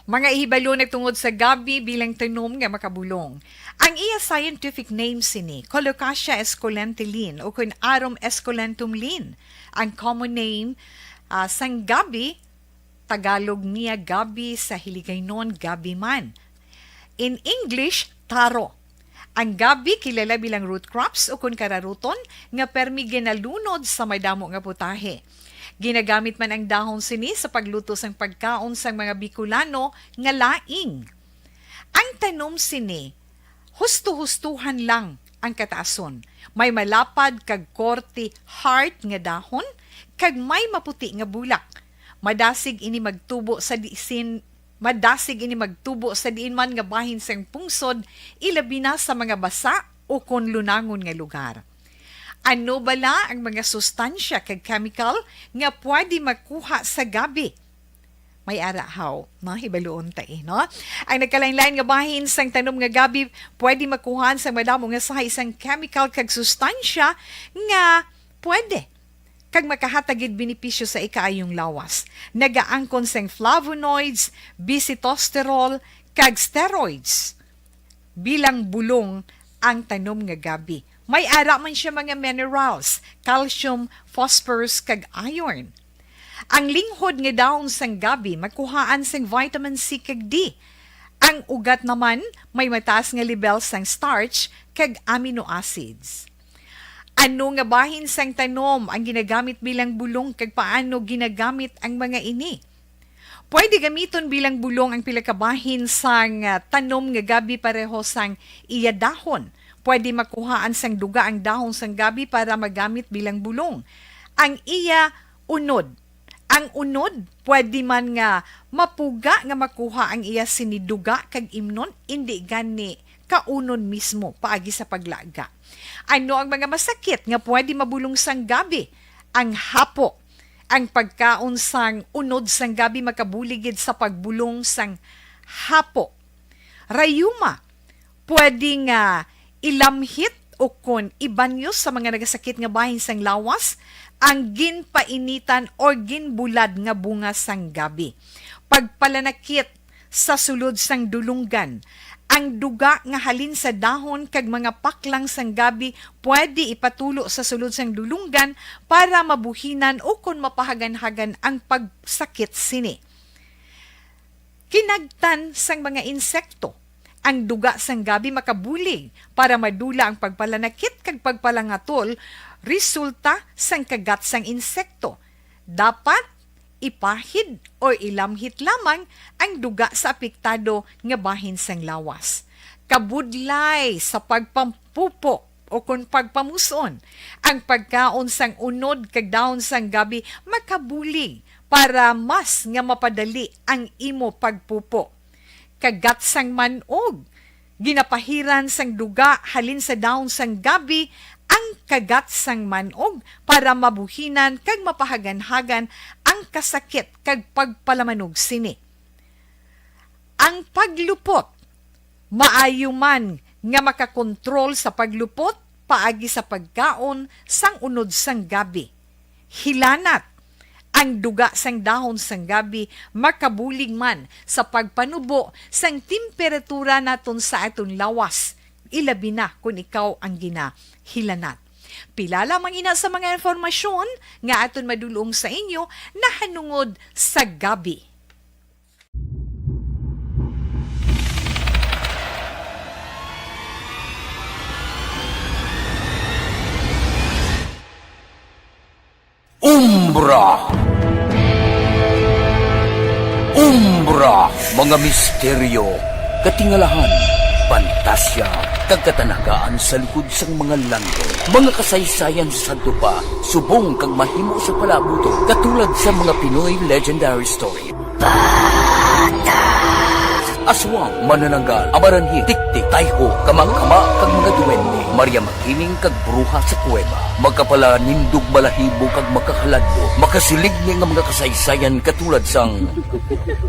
Mga ihibalo nagtungod sa gabi bilang tanom nga makabulong. Ang iya scientific name sini, Colocasia esculentilin o kun Arum esculentum lin. Ang common name sang gabi, Tagalog niya gabi, sa Hiligaynon gabi man. In English, taro. Ang gabi kilala bilang root crops o kun kararuton nga permi ginalunod sa may damo nga putahe. Ginagamit man ang dahon sini sa pagluto sang pagkaon sang mga Bicolano nga laing. Ang tanom sini, husto-hustuhan lang ang kataason. May malapad kag korte heart nga dahon kag may maputi nga bulak. Madasig ini magtubo sa diin man nga bahin sang pungsod, ilabi na sa mga basa o kon lunangon nga lugar. Ano bala ang mga sustansya kag chemical nga pwede makuha sa gabi? May arahaw, no? Hibaluon tayo, no? Ang nagkalain-lain nga bahin sang tanom nga gabi, pwede makuhaan sa madamo nga sa isang chemical kag sustansya nga pwede kag makahatagid benepisyo sa ikaayong lawas. Nagaangkon sang flavonoids, bisitosterol, kag steroids. Bilang bulong ang tanom nga gabi. May ara man siya mga minerals, calcium, phosphorus, kag iron. Ang linghod nga dahon sang gabi, makuhaan sang vitamin C kag D. Ang ugat naman, may mataas nga level sang starch kag amino acids. Ano nga bahin sang tanom ang ginagamit bilang bulong kag paano ginagamit ang mga ini? Pwede gamiton bilang bulong ang pila ka bahin sang tanom nga gabi pareho sang iya dahon. Pwede makuhaan sang duga ang dahon sang gabi para magamit bilang bulong. Ang iya unod. Ang unod, pwede man nga mapuga nga makuha ang iya siniduga kag imnon, hindi gani kaunon mismo paagi sa paglaga. Ano ang mga masakit nga pwede mabulong sang gabi? Ang hapo. Ang pagkaon sang unod sang gabi makabuligid sa pagbulong sang hapo. Rayuma. Pwede nga ilamhit o kon ibanyo sa mga nagasakit nga bahin sang lawas ang ginpainitan o ginbulad nga bunga sang gabi. Pagpalanakit sa sulod sang dulunggan, ang duga nga halin sa dahon kag mga paklang sang gabi pwede ipatulo sa sulod sang dulunggan para mabuhinan o kon mapahagan-hagan ang pagsakit sini. Kinagtan sang mga insekto. Ang duga sang gabi makabulig para madula ang pagpalanakit kag pagpalangatol resulta sang kagat sang insekto. Dapat ipahid o ilamhit lamang ang duga sa apektado nga bahin sang lawas. Kabudlay sa pagpampupo o kung pagpamuson, ang pagkaon sang unod kag dahon sang gabi makabulig para mas nga mapadali ang imo pagpupo. Kagat sang manog, ginapahiran sang duga halin sa dahon sang gabi ang kagat sang manog para mabuhinan kag mapahagan-hagan ang kasakit kag pagpalamanog sini. Ang paglupot, maayo man nga makakontrol sa paglupot paagi sa pagkaon sang unod sang gabi. Hilanat, ang duga sang dahon sang gabi makabulig man sa pagpanubo sang temperatura naton sa aton lawas. Ilabi na kung ikaw ang ginahilanat. Pila lamang ina sa mga informasyon nga aton madulong sa inyo na hanungod sa gabi. Umbra! Umbra! Mga misteryo, katingalahan, pantasya, kagkatanagaan sa likod sang mga langit. Mga kasaysayan sa dupa, subong kag mahimo sa palabuto, katulad sa mga Pinoy legendary story. Aswang, manananggal, amaranhit, tiktik, tayho, kamang-kama, kag mga duwende. Maria sining kag bruha sa kuweba. Magkapala nindog balahibo kag makakaladlo. Makasilig ni nga mga kasaysayan katulad sang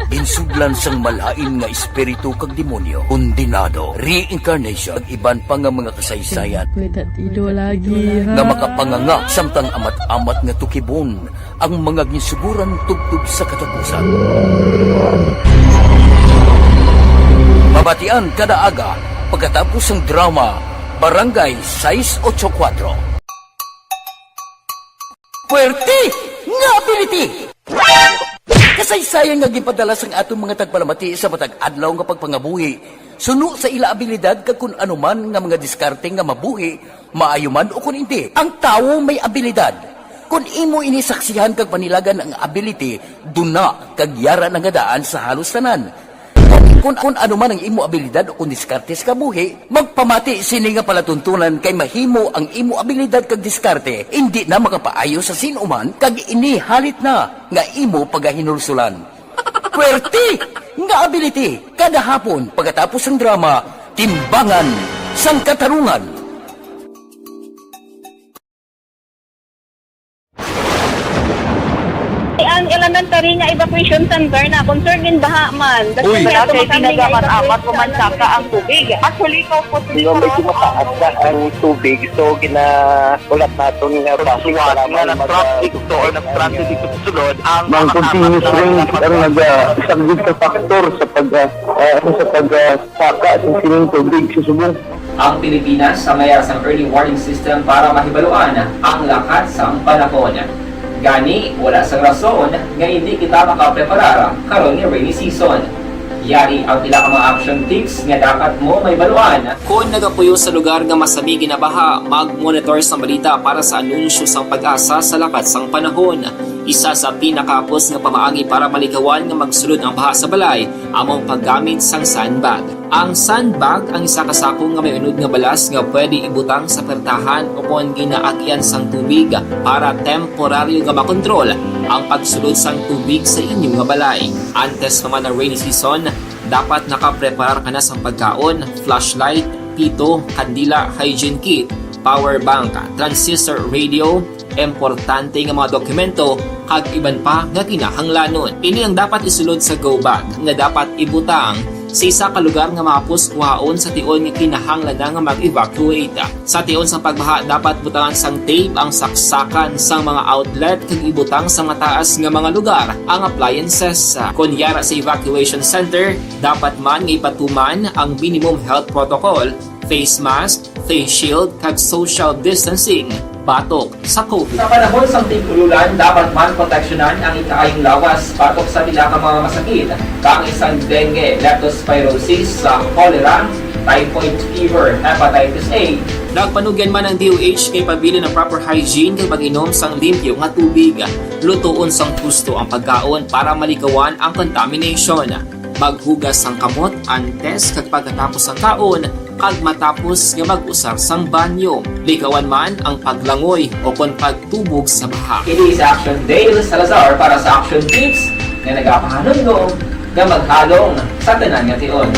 ginsuglan sang malain nga espiritu kag demonyo. Kondinado, reincarnation, kag iban pa nga mga kasaysayan Tido lagi. nga makapanganga samtang amat-amat nga tukibon ang mga ginsuguran tugtog sa katapusan. Mabatian kada aga pagkatapos ng drama Barangay 684. Puerte nga ability! Kasaysayan nga gipadala sang atong mga tagpalamati sa matag adlaw nga pagpangabuhi. Suno sa ila abilidad kag kun anuman nga mga diskarte nga mabuhi, maayo man o kun hindi. Ang tawo may abilidad. Kung imo inisaksihan kag panilagan ang ability, duna kag yara nga daan sa halos tanan. Kung ano man ang imo abilidad o kung diskarte sa kabuhi, magpamati sini nga palatuntunan kay mahimo ang imo abilidad kag diskarte, hindi na makapaayo sa sinuman kag inihalit na nga imo pagahinulsulan. Puwerte nga ability kada hapon pagkatapos ng drama, Timbangan sang Katarungan. Ang elementary nga evacuation center na concern din baha man. Uy, kaya kaya pinagamat-amat pumansaka ang tubig. Actually, ikaw po Medyo mataas na ang tubig, so ulat natin nga passing para nga ng traffic to or nag-traffic dito sa sulod ang Mang continuous rain ang isang good sa factor sa pagsaka ng sining tubig sa subong. Ang Pilipinas sa mayroon sa early warning system para mahibaluan ang lakas sa panahon. Gani, wala sa rason nga hindi kita makapreparar karon ni rainy season. Yari ang pila ka mga action tips nga dapat mo may baluan. Kung nagapuyo sa lugar nga masabi ginabaha, mag-monitor sa balita para sa anunsyo sang pag-asa sa lakat sang panahon. Isa sa pinakapos nga pamaagi para maligawan nga magsulod ang baha sa balay, among paggamit sang sandbag. Ang sandbag ang isa ka sako nga may unod nga balas nga pwede ibutang sa pertahan o kung ginaagyan sang tubig para temporaryo nga makontrol ang pagsulod sang tubig sa inyong nga balay. Antes naman ng rainy season, dapat nakapreparar ka na sa pagkaon, flashlight, pito, kandila, hygiene kit, power bank, transistor radio, importante nga mga dokumento kag iban pa nga kinahanglanon. Ini ang dapat isulod sa go bag nga dapat ibutang sa isa ka lugar nga mapos kuhaon sa tion nga kinahanglan na nga mag-evacuate. Sa tion sa pagbaha dapat butangan sang tape ang saksakan sa mga outlet kag ibutang sa mataas nga mga lugar ang appliances. Kunyara sa evacuation center, dapat man nga ipatuman ang minimum health protocol, face mask, face shield kag social distancing. Batok sa COVID. Sa panahon sa tig-ululan, dapat man proteksyonan ang ikaayong lawas batok sa pila ka mga masakit, kang isang dengue, leptospirosis, cholera, typhoid fever, hepatitis A. Nagpanugyan man ang DOH kay pabili ng proper hygiene kay pag-inom sang limpyo nga tubig. Lutuon sang gusto ang pagkaon para maligawan ang contamination. Maghugas sang kamot antes kag pagkatapos ang kaon kag matapos nga mag-usar sang banyo. Ligawan man ang paglangoy o kon pagtubog sa baha. Kini sa Action Dale Salazar para sa Action Tips nga nagapahanundong nga maghalong sa tanan nga tion.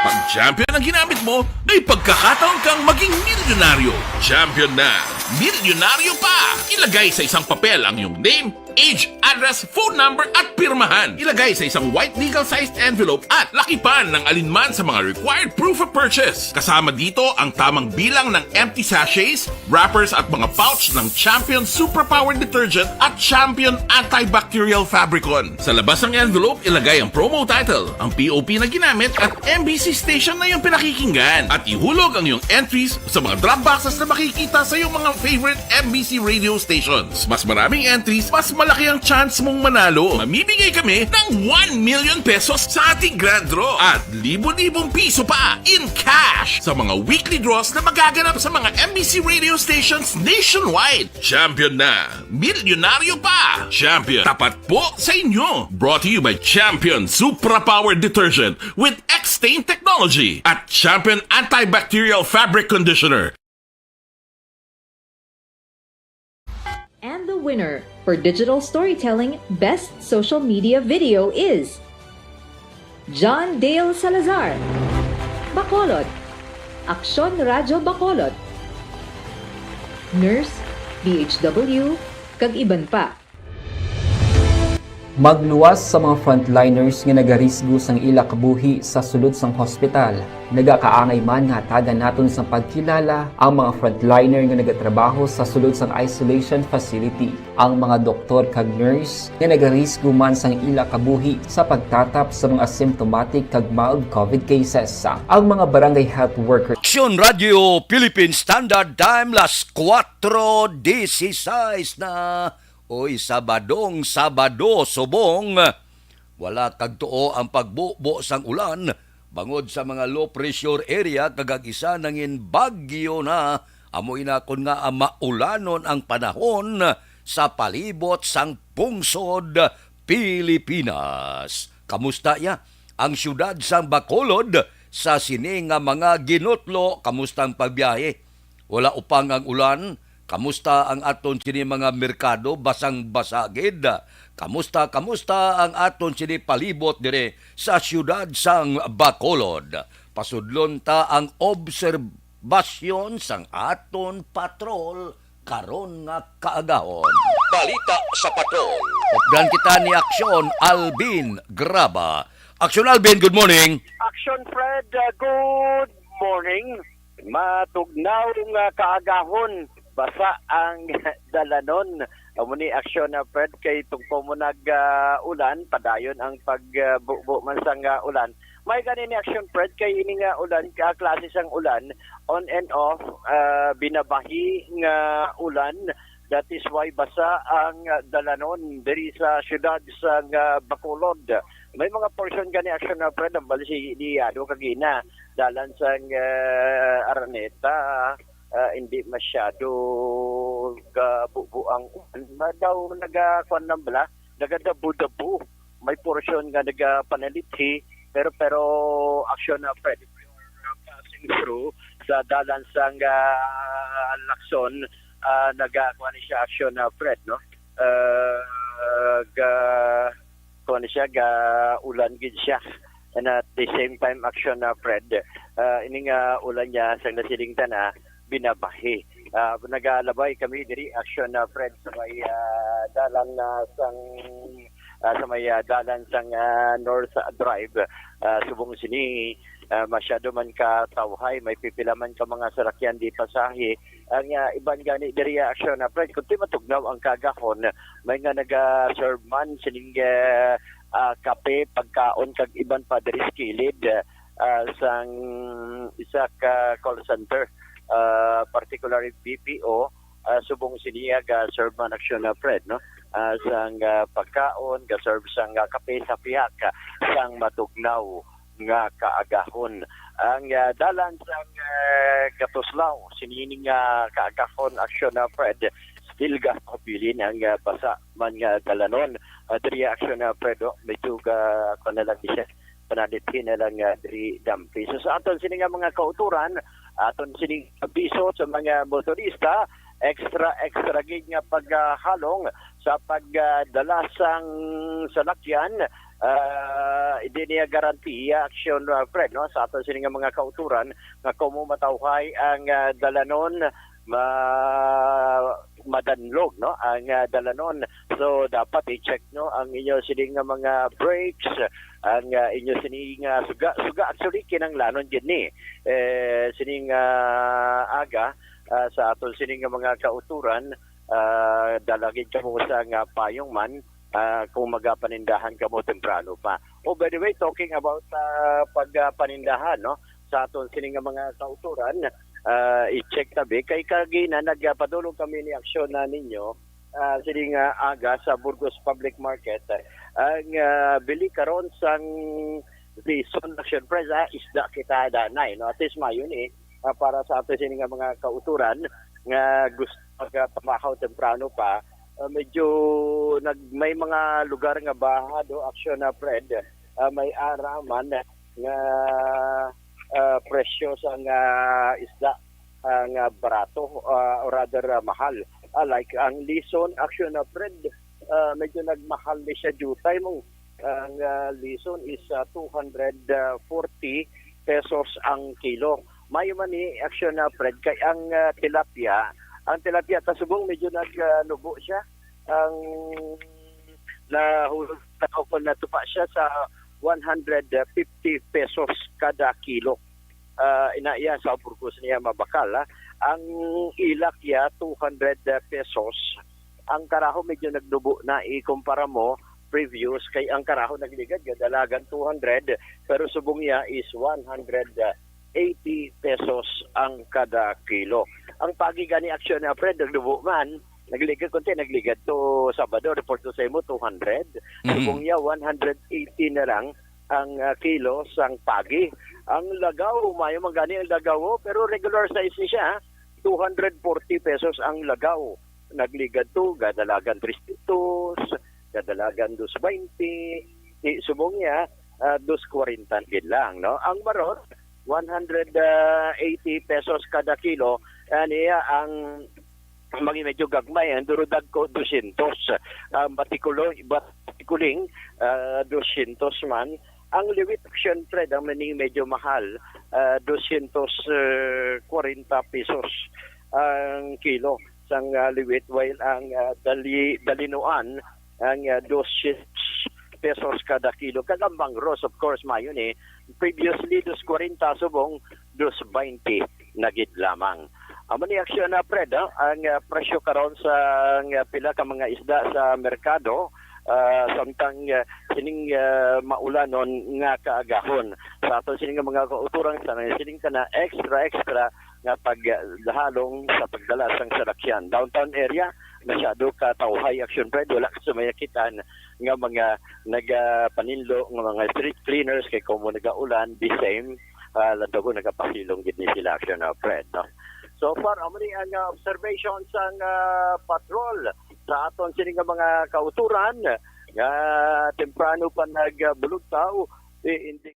Pag champion ang ginamit mo, ay pagkakataon kang maging milyonaryo. Champion na! Milyonaryo pa! Ilagay sa isang papel ang iyong name, age, address, phone number at pirmahan. Ilagay sa isang white legal-sized envelope at lakipan ng alinman sa mga required proof of purchase. Kasama dito ang tamang bilang ng empty sachets, wrappers at mga pouch ng Champion Superpower Detergent at Champion Antibacterial Fabricon. Sa labas ng envelope, ilagay ang promo title, ang POP na ginamit at MBC station na yung pinakikinggan. At ihulog ang iyong entries sa mga drop boxes na makikita sa iyong mga favorite MBC radio stations. Mas maraming entries, mas malaki ang chance mong manalo. Mamimigay kami ng 1 million pesos sa ating grand draw at libo-libong piso pa in cash sa mga weekly draws na magaganap sa mga MBC radio stations nationwide. Champion na! Milyonaryo pa! Champion, tapat po sa inyo! Brought to you by Champion Superpower Detergent with X-Stain Technology at Champion Antibacterial Fabric Conditioner. And the winner for Digital Storytelling Best Social Media Video is John Dale Salazar, Bacolod. Aksyon Radyo Bacolod, Nurse, DHW, kag iban pa. Magluwas sa mga frontliners nga nagarisgo sang ila kabuhi sa sulod sang hospital. Nagakaangay man nga tagan naton sa pagkilala ang mga frontliner nga nagatrabaho sa sulod sang isolation facility. Ang mga doktor kag nurse nga nagarisgo man sang ila kabuhi sa pagtatap sa mga asymptomatic kag mild COVID cases. Ang mga barangay health workers. Aksyon Radio Philippine Standard Time las 4:16 na. Oy, Sabado, subong. Wala kagtuo ang pagbubo sang ulan. Bangod sa mga low pressure area, kagag isa nangin bagyo na. Amoy na kon nga maulanon ang panahon sa palibot sang pungsod Pilipinas. Kamusta ya? Ang syudad sang Bacolod sa sini nga mga ginutlo, kamusta ang pagbiyahe? Wala upang ang ulan. Kamusta ang aton sini mga merkado basang basagid? Kamusta ang aton sini palibot dire sa syudad sang Bacolod? Pasudlon ta ang obserbasyon sang aton patrol karon nga kaagahon. Balita sa patrol. Updan kita ni Aksyon Alvin Graba. Aksyon Alvin, good morning. Action Fred, good morning. Matugnaw nga kaagahon. Basa ang dalanon. Muni aksyon na Fred kay tugpo mo ulan, padayon ang pagbubo man sang ulan. May ganin ni aksyon Fred kay ini nga ulan, klase sang ulan, on and off, binabahi nga ulan. That is why basa ang dalanon diri sa syudad sang Bacolod. May mga portion gani aksyon na Fred, ang balisi di kagina, dalan sang Araneta, hindi masyado gabubuang ulan. Daw nagakuan ng bala, nagadabu-dabu. May portion nga nagapanalithi, pero aksyon na Fred. Passing through sa dalan sang Lacson, nagakuan siya aksyon na Fred, no? Kuan siya, ulan gid siya. And at the same time, aksyon na Fred, ini nga ulan niya sa nasiling na binabahi. Nagalabay kami diri aksyon na Fred sa may dalan sang North Drive, subong sini masyado man ka tawhay, may pipila man ka mga sarakyan di pasahi. Ang iban gani diri aksyon na Fred kunti matugnaw ang kagahon, may nga naga-serve man sining kape, pagkaon kag iban pa diri kilid sang isa ka call center, particularly BPO, subong siniya ga-serve man aksyon na Fred, no? Sang pagkaon, ga-serve sang kape sa piyak, sang matugnaw nga kaagahon. Ang dalan sang Gatuslaw, sinining kaagahon aksyon na Fred, still pabilin ang basa man nga dalanon. Diri aksyon na Fred, medyo kung na lang siya, panalitin na lang diri dampi. So sa aton sining mga kauturan, aton sining abiso sa mga motorista, extra gig nga paghalong sa pagdala sang salakyan, hindi niya garantiya aksyon Fred, no? Sa aton sining mga kauturan nga kung matawhay ang dalanon madanlog, no, ang dalanon. So dapat i-check, no, ang inyo sining mga brakes, ang inyo sining suga actually kinanglanon gid ni sining aga sa aton sining mga kauturan, dalagin kamo sa payong man kung magapanindahan kamo temprano pa. Oh, by the way, talking about pagpanindahan, no, sa aton sining mga kauturan, i-check tabi kay kagina nagpadulong kami ni aksyon na ninyo sining aga sa Burgos Public Market. Ang bili karon sang reason action price isda kita danay, no, at least mayon para sa ato sining mga kauturan nga gusto magpamahaw temprano pa. Medyo may mga lugar nga bahado aksyon na Fred, may araman nga presyo sa isda nga barato, or rather mahal. Like ang lison aksyon na Fred, medyo nagmahal ni siya jutay mo. Ang lison is 240 pesos ang kilo. mayo man ni aksyon na Fred kay ang tilapia tasubong medyo nagnubo siya. Ang nahulog na tupa siya sa 150 pesos kada kilo. Inaiya sa purpose niya mabakal. Ang ilak ya 200 pesos. Ang karaho medyo nagdubo na ikumpara mo previous kay ang karaho nagligad dalagan 200 pero subong niya is 180 pesos ang kada kilo. Ang pagi gani aksyon na Fred nagdubo man nagligad to Sabado report to sa imo 200 subong niya 180 na lang ang kilo sang pagi. Ang lagaw, mayo magani ang lagaw, pero regular size ni siya, 240 pesos ang lagaw. Nagligad to, gadalagan 3 pitos, gadalagan 220, subong niya, 240 din lang. No? Ang marot, 180 pesos kada kilo, niya ang medyo gagmay, ang durudag ko 200. Batikuling, 200 man. Ang liwit action Fred, ang medyo mahal, 240 pesos ang kilo sang liwit, while ang dalinuan, ang 200 pesos kada kilo. Kagambang Ross, of course, mayon previously, 240 subong, 220 nagid lamang. Amo ni aksyon na Fred, ang presyo karon sa pila ka mga isda sa merkado, samtang sining maulanon nga kaagahon sa aton sining mga kauturang sa sining kana extra nga paghalong sa pagdala sang salakyan downtown area masyado ka tawhay action Fred, wala ka sumayakitan nga mga nagapaninlo nga mga street cleaners kay kung mo nagaulan the same landago nagapasilong gid ni sila action Fred, no? So far, amo ni ang observation sang patrol sa aton sining mga kauturan nga temprano pa nagbulugtaw hindi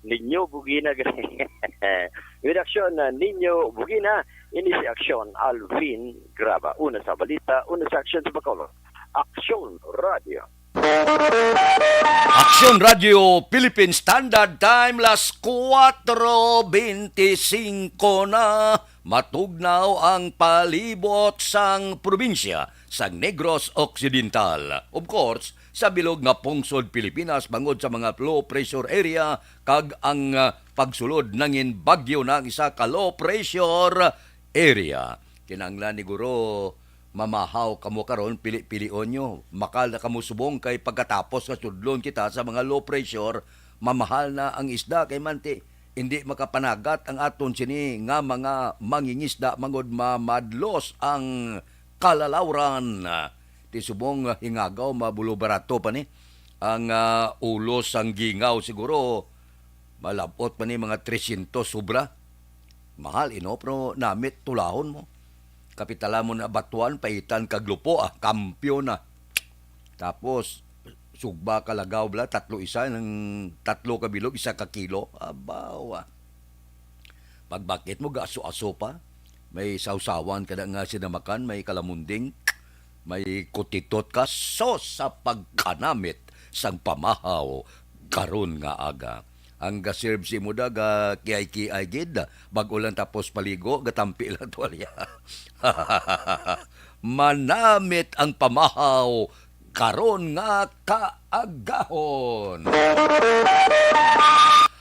Ninyo Bugina with action Ninyo Bugina ini si aksyon Alvin Graba una sa balita una sa aksyon sa Bacolod Aksyon Radio Aksyon Radio Philippine Standard Time las 4:25 na matugnaw ang palibot sang probinsya sang Negros Occidental. Of course, sa bilog nga pungsod Pilipinas bangod sa mga low pressure area kag ang pagsulod nangin bagyo ng isa ka low pressure area. Kinanglan ni Guro mamahaw kamo karon pili-pilion nyo. Makal na kamo subong kay pagkatapos nga sudlon kita sa mga low pressure, mamahal na ang isda kay manti. Hindi makapanagat ang aton sini nga mga mangingisda mangod mamadlos ang kalalawran. Ti subong hingagaw mabulo barato pa ni. Ang ulos ang gingaw siguro malabot pa ni mga 300 sobra. Mahal pero namit tulahon mo. Kapitala mo na batuan, paitan kaglupo, kampyo na. Tapos, sugba kalagaw bla, 3 ng 3 kabilog, 1 ka kilo. Abawa. Pagbakit mo, gaso-aso pa. May sausawan ka na nga sinamakan, may kalamunding, may kutitot ka, so sa pagkanamit sang pamahaw, karon nga aga. ang gaserve si mo da ga kiay-kiay gid bag-o lang tapos paligo gatampi lang tuwalya. Manamit ang pamahaw karon nga kaagahon.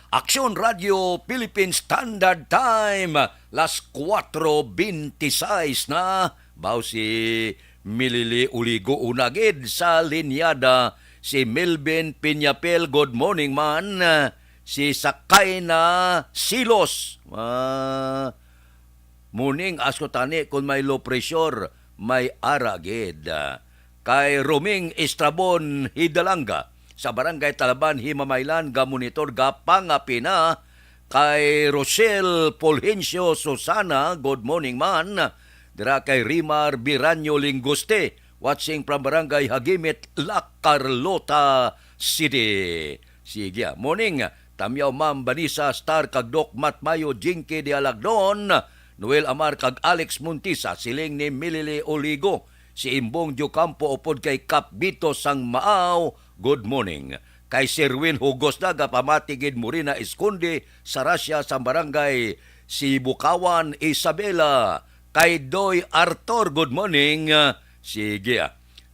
Aksyon Radio Philippine Standard Time las 4:26 na baw si Milili Uligo unagid sa linyada si Melvin Piñapel good morning man si Sakay na Silos muning asko tani kung may low pressure may aragid kay Roming Estrabon Hidalanga sa Barangay Talaban Himamaylan ga monitor ga pangapina kay Rochelle Fulgencio Susana good morning man dira kay Rimar Biranyo Linguste watching from Barangay Hagimit La Carlota City. Sige, morning. Tamyaw Ma'am Banisa Star kag Doc Matmayo Jinky de Alagnon, Noel Amar kag Alex Muntisa siling ni Milili Oligo, si Imbong Diocampo upod kay Kapbito Sang Maaw. Good morning. Kay Sirwin Hugos Daga pamatigid Murina Esconde sa Russia sa Barangay si Bukawan Isabela. Kay Doy Arthur good morning. Sige.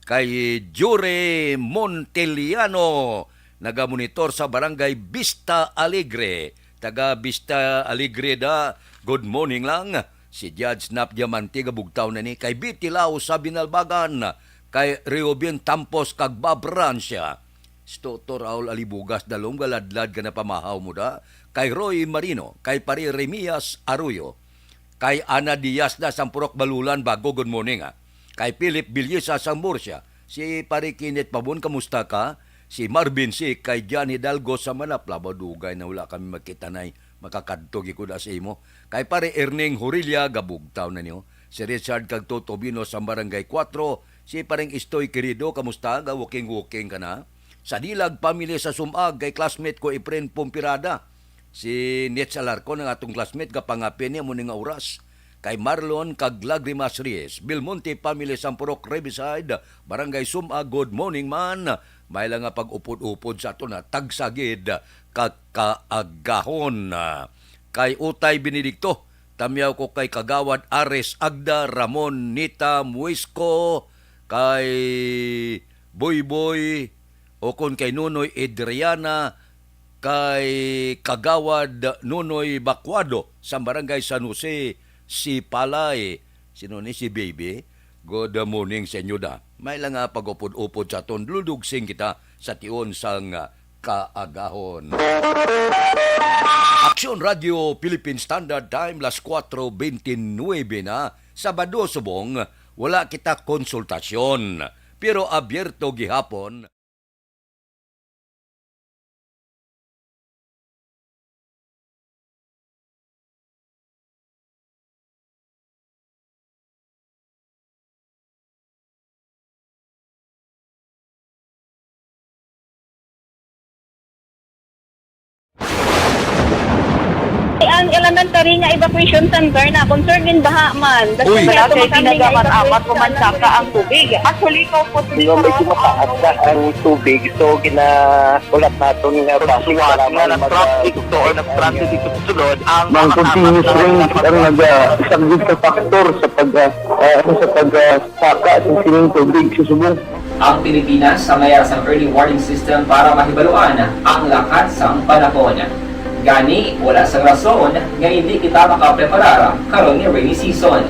Kay Jure Monteliano nagamonitor sa Barangay Vista Alegre. Taga Vista Alegre da. Good morning lang. Si Judge Nap Diamante gabugtaw na ni. Kay Bitilao sa Binalbagan. Kay Reobien Tampos kag Babransya. Dr. Raul Alibugas dalong galadlad ka na pamahaw mo da. Kay Roy Marino. Kay Pari Remias Arroyo. Kay Ana Diaz na Sampurok Balulan bago good morning ha. Kay Philip Bilyesa sa Murcia. Si Pari Kinet Pabon kamusta ka? Si Marvin Sik kay John Hidalgo sa Manapla. Badugay na wala kami magkitanay. Makakadtog ko da sa imo. Kay Pari Erning Horilia gabugtaw na niyo. Si Richard Cagto Tobino sa Barangay 4. Si Paring Istoy Querido kamusta? Walking ka na? Sa Dilag Pamilya sa Sumag kay classmate ko Efren Pompirada. Si Nets Alarcon ang atong classmate kapangapin niya mo nga oras. Kay Marlon kag Lagrimas Reyes, Belmonte Family Sampurok Riverside, Barangay Sumag, good morning man. May lang nga pag-upod-upod sa ato na tagsagid kakaagahon. Kay Utay Benedicto, tamyaw ko kay Kagawad Ares Agda, Ramon Nita Muisco, kay Boyboy, o kon kay Nunoy Adriana, kay Kagawad Nunoy Bacuado sa Barangay San Jose, si Palay, sino ni si Baby, good morning sa inyo da. May lang nga pag-upod-upod sa ton, ludugsing kita sa tion sang kaagahon. Aksyon Radio Philippine Standard Time, las 4:29 na, Sabado subong, wala kita konsultasyon, pero abierto gihapon. Ang elementary nga evacuation center na concern din baha man. Uy, kaya kasi tumakambing ginagaman nga amat evacuation kumansaka ang tubig. Actually, ikaw po Di ba medyo mataas na ang tubig, so ulat natin nga Siwat nga nag-traffic to or nag-transit dito sa sulod ang Mang continuous rain ang isang good factor sa pagsaka at sining tubig sa subong. Ang Pilipinas sa mayas ang early warning system para mahibaluan ang lakat sa panahon. Gani, wala sa rason nga hindi kita makapreparara karon ni rainy season.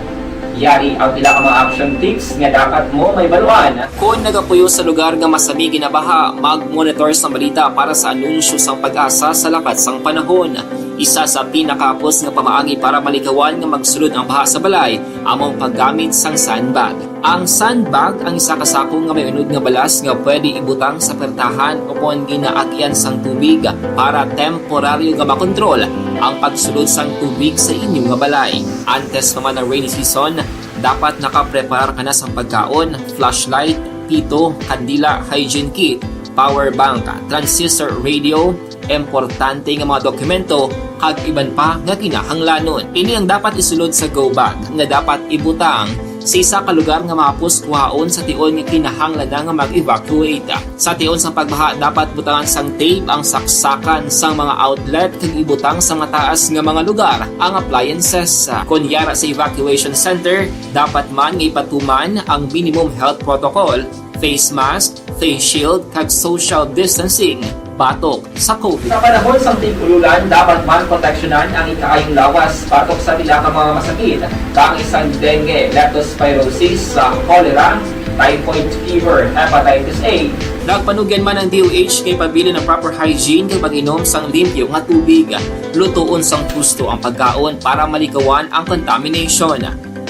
Yari ang pila ka mga action tips nga dapat mo may baluan. Kung nagapuyo sa lugar nga masabi ginabaha, mag-monitor sa balita para sa anunsyo sa pag-asa sa lakat sang panahon. Isa sa pinakapos nga pamaagi para malikawan nga magsulod ang baha sa balay, among paggamit sang sandbag. Ang sandbag ang isa kasakong nga may unod nga balas nga pwede ibutang sa pertahan upon ginaagyan sang tubig para temporaryo nga makontrol ang pagsulod sang tubig sa inyong nga balay. Antes naman ng rainy season, dapat nakapreparar ka na sa pagkaon, flashlight, pito, kandila, hygiene kit, power bank, transistor radio, importante nga mga dokumento, kag iban pa nga kinahanglanon. Ini ang dapat isulod sa go bag nga dapat ibutang sa isa ka lugar nga maapos kuhaon sa tion nga kinahanglan nga mag-evacuate. Sa tion sang pagbaha dapat butangan sang tape ang saksakan sang mga outlet kag ibutang sa mataas nga mga lugar ang appliances. Kunyara sa evacuation center, dapat man nga ipatuman ang minimum health protocol, face mask, face shield kag social distancing batok sa COVID. Sa panahon sa tig-ululan, dapat man proteksyonan ang ikaayong lawas batok sa pila ka mga masakit, kang isang dengue, leptospirosis, cholera, typhoid fever, hepatitis A. Nagpanugyan man ang DOH kay pabili ng proper hygiene kay pag-inom sang limpyo nga tubig. Lutuon sang husto ang pagkaon para malikawan ang contamination.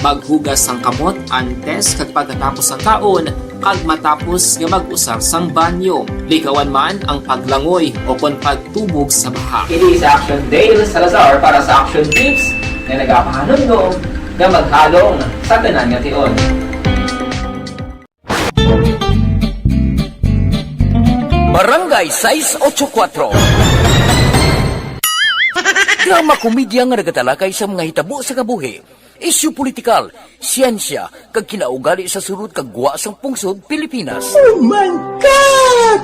Maghugas sang kamot antes kag pagkatapos ang kaon kag matapos nga mag-usar sang banyo. Likawan man ang paglangoy o kon pagtubog sa baha. Kini sa Action Dale Salazar para sa Action Tips na nagapahanong nga maghalong sa tanan nga tion. Barangay 684. Drama komedya nga nagatalakay sa mga hitabo sa kabuhi, isyu politikal, siyensya, kag kinaugali sa surut kag guwa sang pungsod Pilipinas. Oh my God!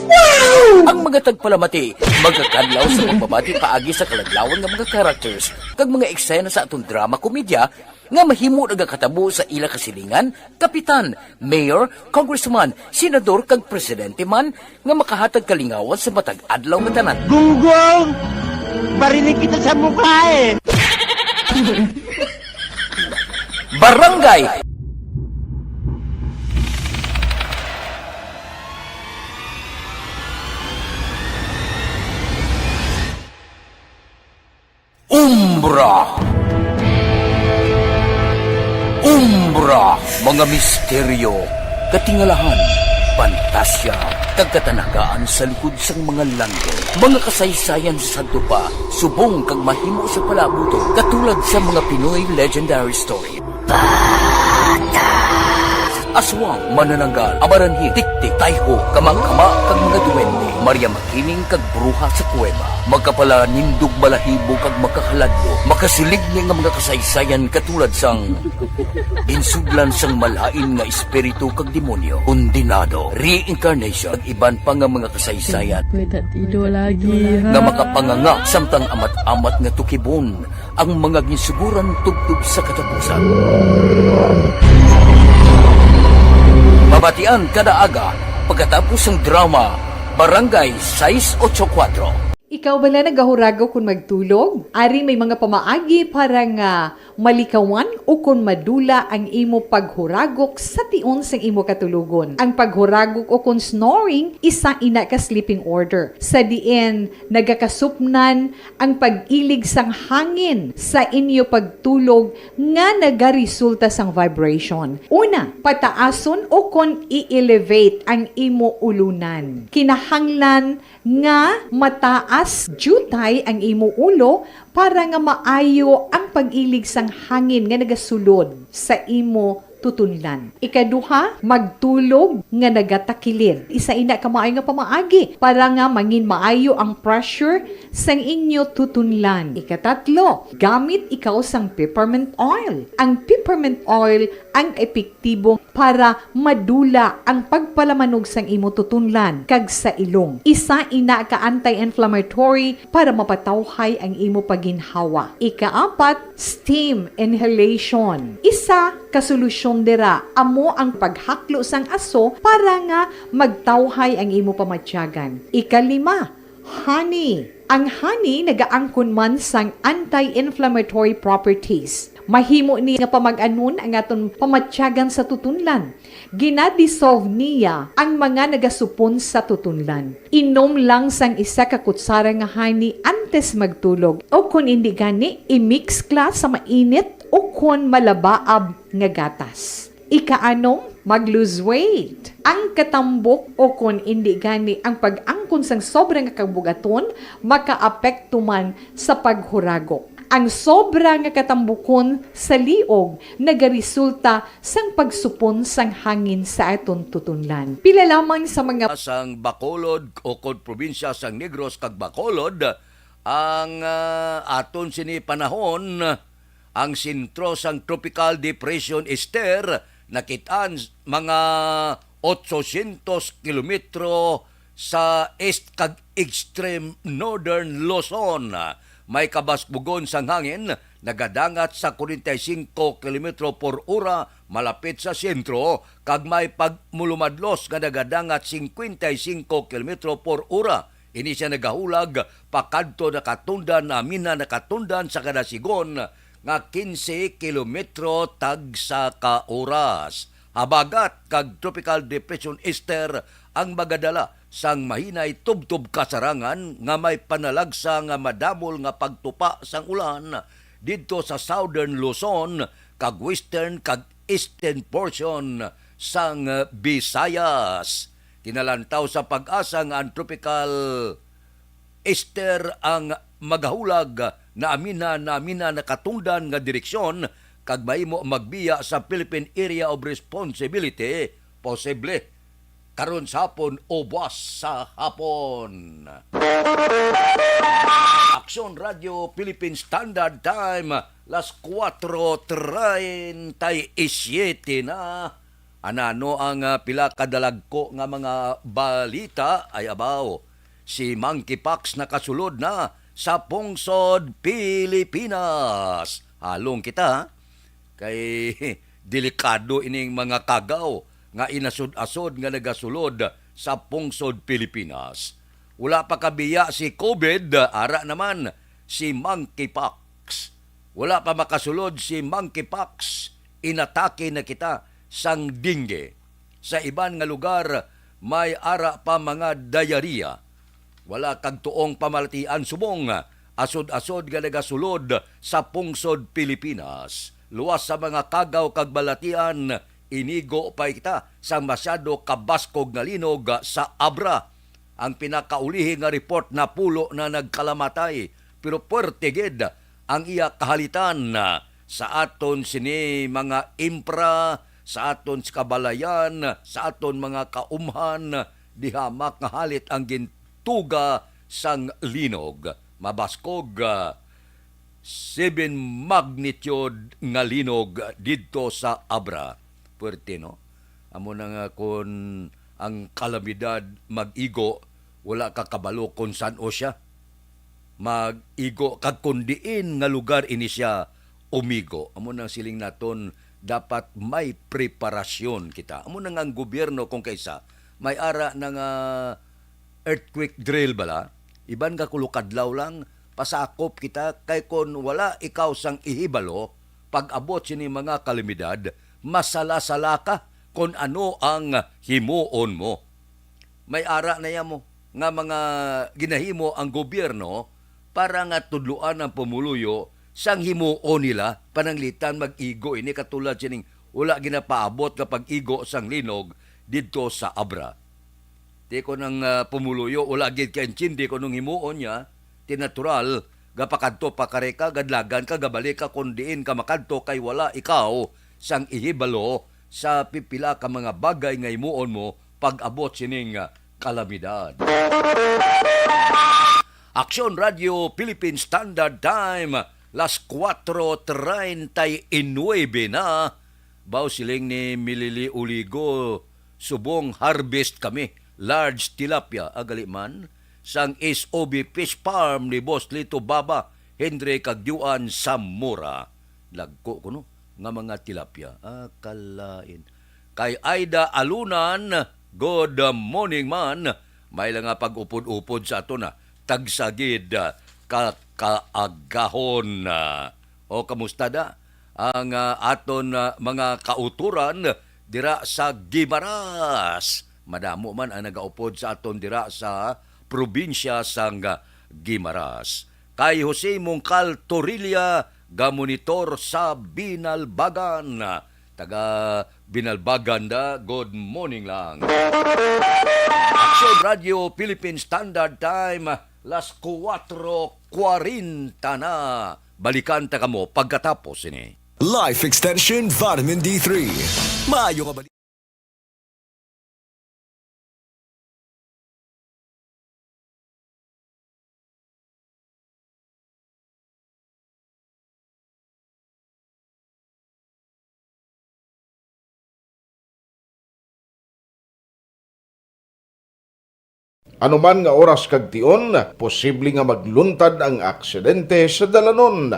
Wow! Ang mga tagpalamati, magkakadlaw sa pagbabati paagi sa kalaglawan ng mga characters kag mga eksena sa atong drama komedya nga mahimo nagakatabo sa ila kasilingan, kapitan, mayor, congressman, senador kag presidente man nga makahatag kalingawan sa matag adlaw nga tanan. Gunggong! Barinig kita sa mukha eh! Barangay Umbra. Umbra, mga misteryo, katingalahan, pantasya, kagkatanagaan sa likod sang mga langit. Mga kasaysayan sa dupa, subong kag mahimo sa palabuto, katulad sa mga Pinoy legendary story. Aswang, manananggal, amaranhi, tiktik, tayho, kamang-kama, kag mga duwende, Maria Makining kag bruha sa kuweba, magkapala nindog balahibo kag makahaladlo, makasilig ni nga mga kasaysayan katulad sang insudlan sang malain nga espiritu kag demonyo, undinado, reincarnation, kag iban pa nga mga kasaysayan Gue tak tidur lagi. nga makapanganga samtang amat-amat nga tukibon ang mga ginsuguran tugtog sa katapusan. Mabatian kada aga pagkatapos ng drama Barangay 684. Ikaw bala nagahurago kung magtulog? Ari may mga pamaagi para nga malikawan o kung madula ang imo paghuragok sa tion sang imo katulugon. Ang paghuragok o kung snoring, isa ina ka sleeping order. Sa diin, nagakasupnan ang pag-ilig sang hangin sa inyo pagtulog nga nagaresulta sang vibration. Una, pataason o kung i-elevate ang imo ulunan. Kinahanglan nga mataas jutay ang imo ulo para nga maayo ang pag-ilig sang hangin nga nagasulod sa imo tutunlan. Ikaduha, magtulog nga nagatakilid. Isa ina ka maayo nga pamaagi para nga mangin maayo ang pressure sang inyo tutunlan. Ikatatlo, gamit ikaw sang peppermint oil. Ang peppermint oil ang epektibo para madula ang pagpalamanog sang imo tutunlan kag sa ilong. Isa ina ka anti-inflammatory para mapatawhay ang imo paginhawa. Ikaapat, steam inhalation. Isa ka solusyon dira amo ang paghaklo sang aso para nga magtawhay ang imo pamatyagan. Ikalima, honey. Ang honey nagaangkon man sang anti-inflammatory properties. Mahimo ni nga pamag-anon ang aton pamatyagan sa tutunlan. Ginadissolve niya ang mga nagasupon sa tutunlan. Inom lang sang isa ka kutsara nga honey antes magtulog. O kung hindi gani, i-mix kla sa mainit o kung malabaab nga gatas. Ikaanom, mag-lose weight. Ang katambok o kung hindi gani ang pag-angkon sang sobrang kabugaton, makaapekto man sa paghuragok. Ang sobra nga katambukon sa liog nagaresulta sang pagsupon sang hangin sa aton tutunlan. Pila lamang sa mga Sang Bacolod o kod probinsya sang Negros kag Bacolod ang aton sini panahon ang sentro sang Tropical Depression Esther nakitaan mga 800 kilometro sa east kag extreme northern Luzon. May kabasbugon sang hangin nagadangat sa 45 kilometro por ora malapit sa sentro kag may pagmulumadlos nga nagadangat 55 kilometro por ora. Ini siya nagahulag pakadto nakatundan namin na nakatundan sa kadasigon nga 15 kilometro tag sa ka oras. Habagat kag Tropical Depression Esther ang magadala sang mahinay tubtob kasarangan nga may panalagsa nga madamol nga pagtupa sang ulan didto sa southern Luzon kag western kag eastern portion sang Visayas. Kinalantaw sa pag-asa nga ang Tropical Esther ang magahulag na amina nakatundan nga direksyon kag mahimo magbiya sa Philippine Area of Responsibility posible karon sa hapon o buwas sa hapon. Aksyon Radio Philippine Standard Time las 4:37 na. Anano ang pila kadalagko nga mga balita ay abaw. Si Monkeypox nakasulod na sa pungsod Pilipinas. Halong kita ha? Kay delikado ining mga kagaw nga inasod-asod nga nagasulod sa pungsod Pilipinas. Wala pa kabiya si COVID, ara naman si Monkeypox. Wala pa makasulod si Monkeypox, inatake na kita sang dengue. Sa iban nga lugar, may ara pa mga diarrhea. Wala kag tuong pamalatian subong, asod-asod nga nagasulod sa pungsod Pilipinas. Luwas sa mga kagaw kag balatian, inigo pa kita sa masyado kabaskog nga linog sa Abra. Ang pinakaulihi nga report na pulo na nagkalamatay, pero puerteged ang iya kahalitan sa aton sini mga impra, sa aton sa kabalayan, sa aton mga kaumhan, dihamak nga halit ang gintuga sang linog. Mabaskog 7 magnitude nga linog didto sa Abra. Puerte, no? Amo na nga kung ang kalamidad mag-igo, wala ka kabalo kung saan o siya. Mag-igo kag kundiin nga lugar ini siya umigo. Amo nang siling naton dapat may preparasyon kita. Amo nang ang gobyerno kung kaysa may ara na nga earthquake drill bala, iban ka kulukadlaw lang, pasakop kita kay kon wala ikaw sang ihibalo, pag abot sini mga kalamidad, masala-sala ka kung ano ang himuon mo. May ara na yan mo nga mga ginahimo ang gobyerno para nga tudluan ang pumuluyo sang himuon nila pananglitan mag-igo ini katulad sining wala ginapaabot kapag igo sang linog didto sa Abra. Di ko nang pumuluyo wala gid kay intindi ko nung himuon niya tinatural gapakadto pakareka gadlagan ka gabalik ka kun diin ka makadto kay wala ikaw sang ihibalo sa pipila ka mga bagay nga himuon mo pag-abot sining kalamidad. Aksyon Radio Philippine Standard Time las 4:39 na. Baw siling ni Milili Uligo subong harvest kami large tilapia agali man sang SOB Fish Farm ni Boss Lito Baba Henry Kagyuan Samora. Lagko ko no nga mga tilapia. Akalain. Kay Aida Alunan, good morning man. May lang nga pag-upod-upod sa ato na tagsagid kakaagahon. O kamusta da? Ang aton mga kauturan dira sa Guimaras. Madamo man ang nagaupod sa aton dira sa probinsya sang Guimaras. Kay Jose Mongcal Torilla, gamonitor sa Binalbagan. Taga Binalbagan da, good morning lang. Aksyon Radio Philippine Standard Time, las 4:40 na. Balikan ta kamo pagkatapos ini. Life Extension Vitamin D3. Maayo ka balik. Anuman nga oras kag tion, posible nga magluntad ang aksidente sa dalanon.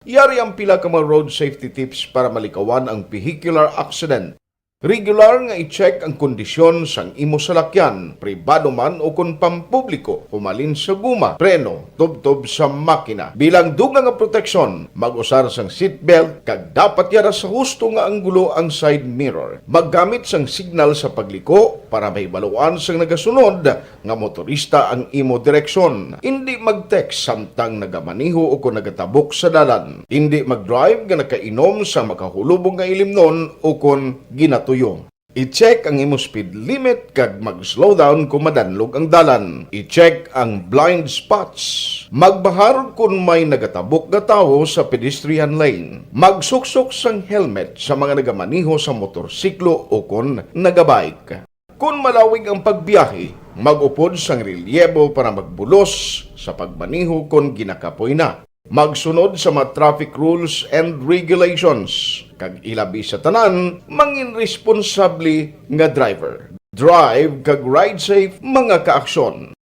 Yari ang pila ka mga road safety tips para malikawan ang vehicular accident. Regular nga i-check ang kondisyon sang imo salakyan, pribado man o kung pampubliko, humalin sa guma, preno, tubtob sa makina. Bilang dugang nga proteksyon, mag-usar sang seatbelt, kag dapat yara sa husto nga anggulo ang side mirror. Maggamit sang signal sa pagliko para may baluan sang nagasunod nga motorista ang imo direksyon. Hindi mag-text samtang nagamaniho o kung nagatabok sa dalan. Hindi mag-drive nga nakainom sa makahulubong nga ilimnon o kung ginato tuyo. I-check ang imo speed limit kag mag-slow down kung madanlog ang dalan. I-check ang blind spots. Magbahar kung may nagatabok nga tawo sa pedestrian lane. Magsuksok sang helmet sa mga nagamaniho sa motorsiklo o kung nagabike. Kung malawig ang pagbiyahe, mag-upod sang relyebo para magbulos sa pagmaniho kung ginakapoy na. Magsunod sa mga traffic rules and regulations. Kag ilabi sa tanan, mangin responsable nga driver. Drive kag ride safe mga kaaksyon.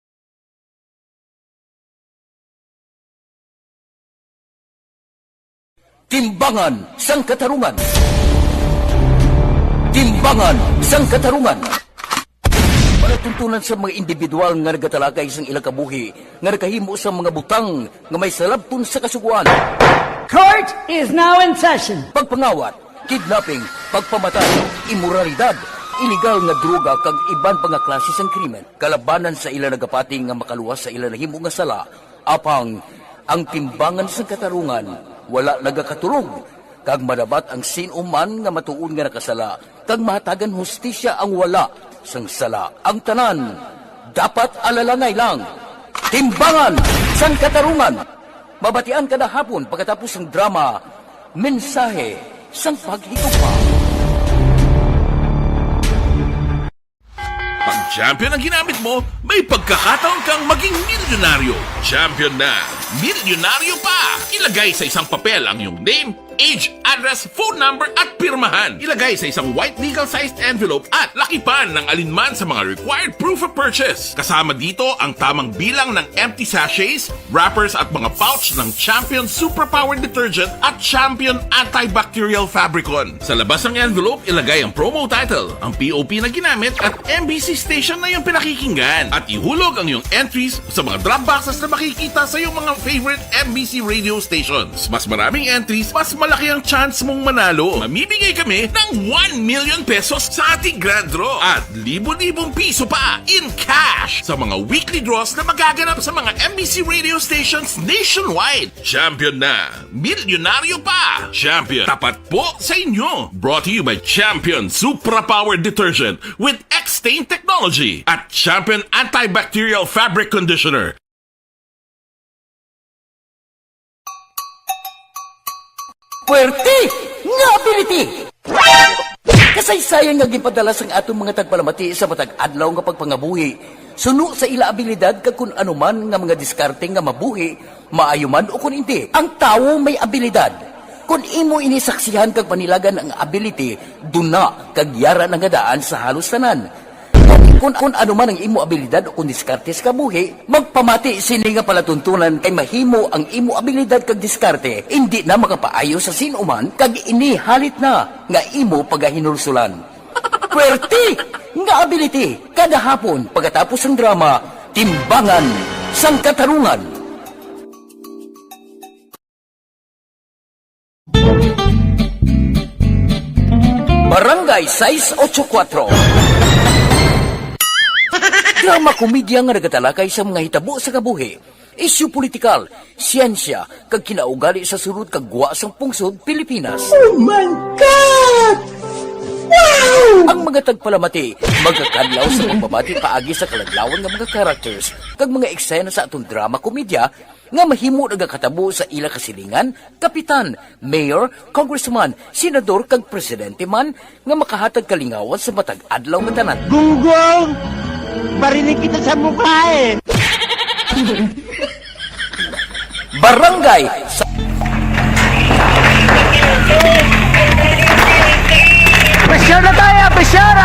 Timbangan sang katarungan. Timbangan sang katarungan. Panatuntunan sa mga individual nga nagatalakay sang ilang kabuhi, nga nakahimo sa mga butang nga may salabton sa kasuguan. Court is now in session. Pagpangawat, kidnapping, pagpamatay, imoralidad, illegal nga droga kag iban pa nga klase sang krimen. Kalabanan sa ilang nagapati nga makaluwas sa ilang nahimo nga sala, apang ang timbangan sang katarungan wala nagakatulog. Kag madabat ang sinuman nga matuon nga nakasala, kag mahatagan hustisya ang wala sang sala. Ang tanan, dapat alalangay lang. Timbangan sang katarungan. Mabatian kada hapon pagkatapos ng drama, mensahe sang paghigugma. Pag champion ang ginamit mo, may pagkakataon kang maging milyonaryo. Champion na, milyonaryo pa! Ilagay sa isang papel ang iyong name, age, address, phone number at pirmahan. Ilagay sa isang white legal-sized envelope at lakipan ng alinman sa mga required proof of purchase. Kasama dito ang tamang bilang ng empty sachets, wrappers at mga pouch ng Champion Superpower Detergent at Champion Antibacterial Fabricon. Sa labas ng envelope, ilagay ang promo title, ang POP na ginamit at MBC station na yung pinakikinggan. At ihulog ang iyong entries sa mga drop boxes na makikita sa iyong mga favorite MBC radio stations. Mas maraming entries, mas malaki ang chance mong manalo. Mamimigay kami ng 1 million pesos sa ating grand draw at libo-libong piso pa in cash sa mga weekly draws na magaganap sa mga MBC radio stations nationwide. Champion na, milyonaryo pa. Champion, tapat po sa inyo. Brought to you by Champion Superpower Detergent with X-Stain Technology at Champion Antibacterial Fabric Conditioner. Puwerte nga ability! Kasaysayan nga gipadala sang atong mga tagpalamati sa matag adlaw nga pagpangabuhi. Suno sa ila abilidad kag kun anuman nga mga diskarte nga mabuhi, maayo man o kun hindi. Ang tawo may abilidad. Kung imo inisaksihan kag panilagan ang ability, duna kag yara nga daan sa halos tanan. Kung ano man ang imo abilidad o kung diskarte sa kabuhi, magpamati sini nga palatuntunan kay mahimo ang imo abilidad kag diskarte, hindi na makapaayo sa sinuman kag inihalit na nga imo pagahinulsulan. Puwerte nga ability kada hapon pagkatapos ng drama, Timbangan sang Katarungan. Barangay 684. Drama komedya nga nagatalakay sa mga hitabo sa kabuhi, isyu politikal, siyensya, kag kinaugali sa surut kag guwa sang pungsod Pilipinas. Oh my God! Wow! Ang mga tagpalamati, magkakadlaw sa pagbabati paagi sa kalaglawan ng mga characters, kag mga eksena sa atong drama komedya, nga mahimo nagakatabo sa ila kasilingan, kapitan, mayor, congressman, senador, kag presidente man, nga makahatag kalingawan sa matag adlaw nga tanan. Gunggong! Barinig kita sa mukha eh! Barangay sa Pressure na tayo! Pressure!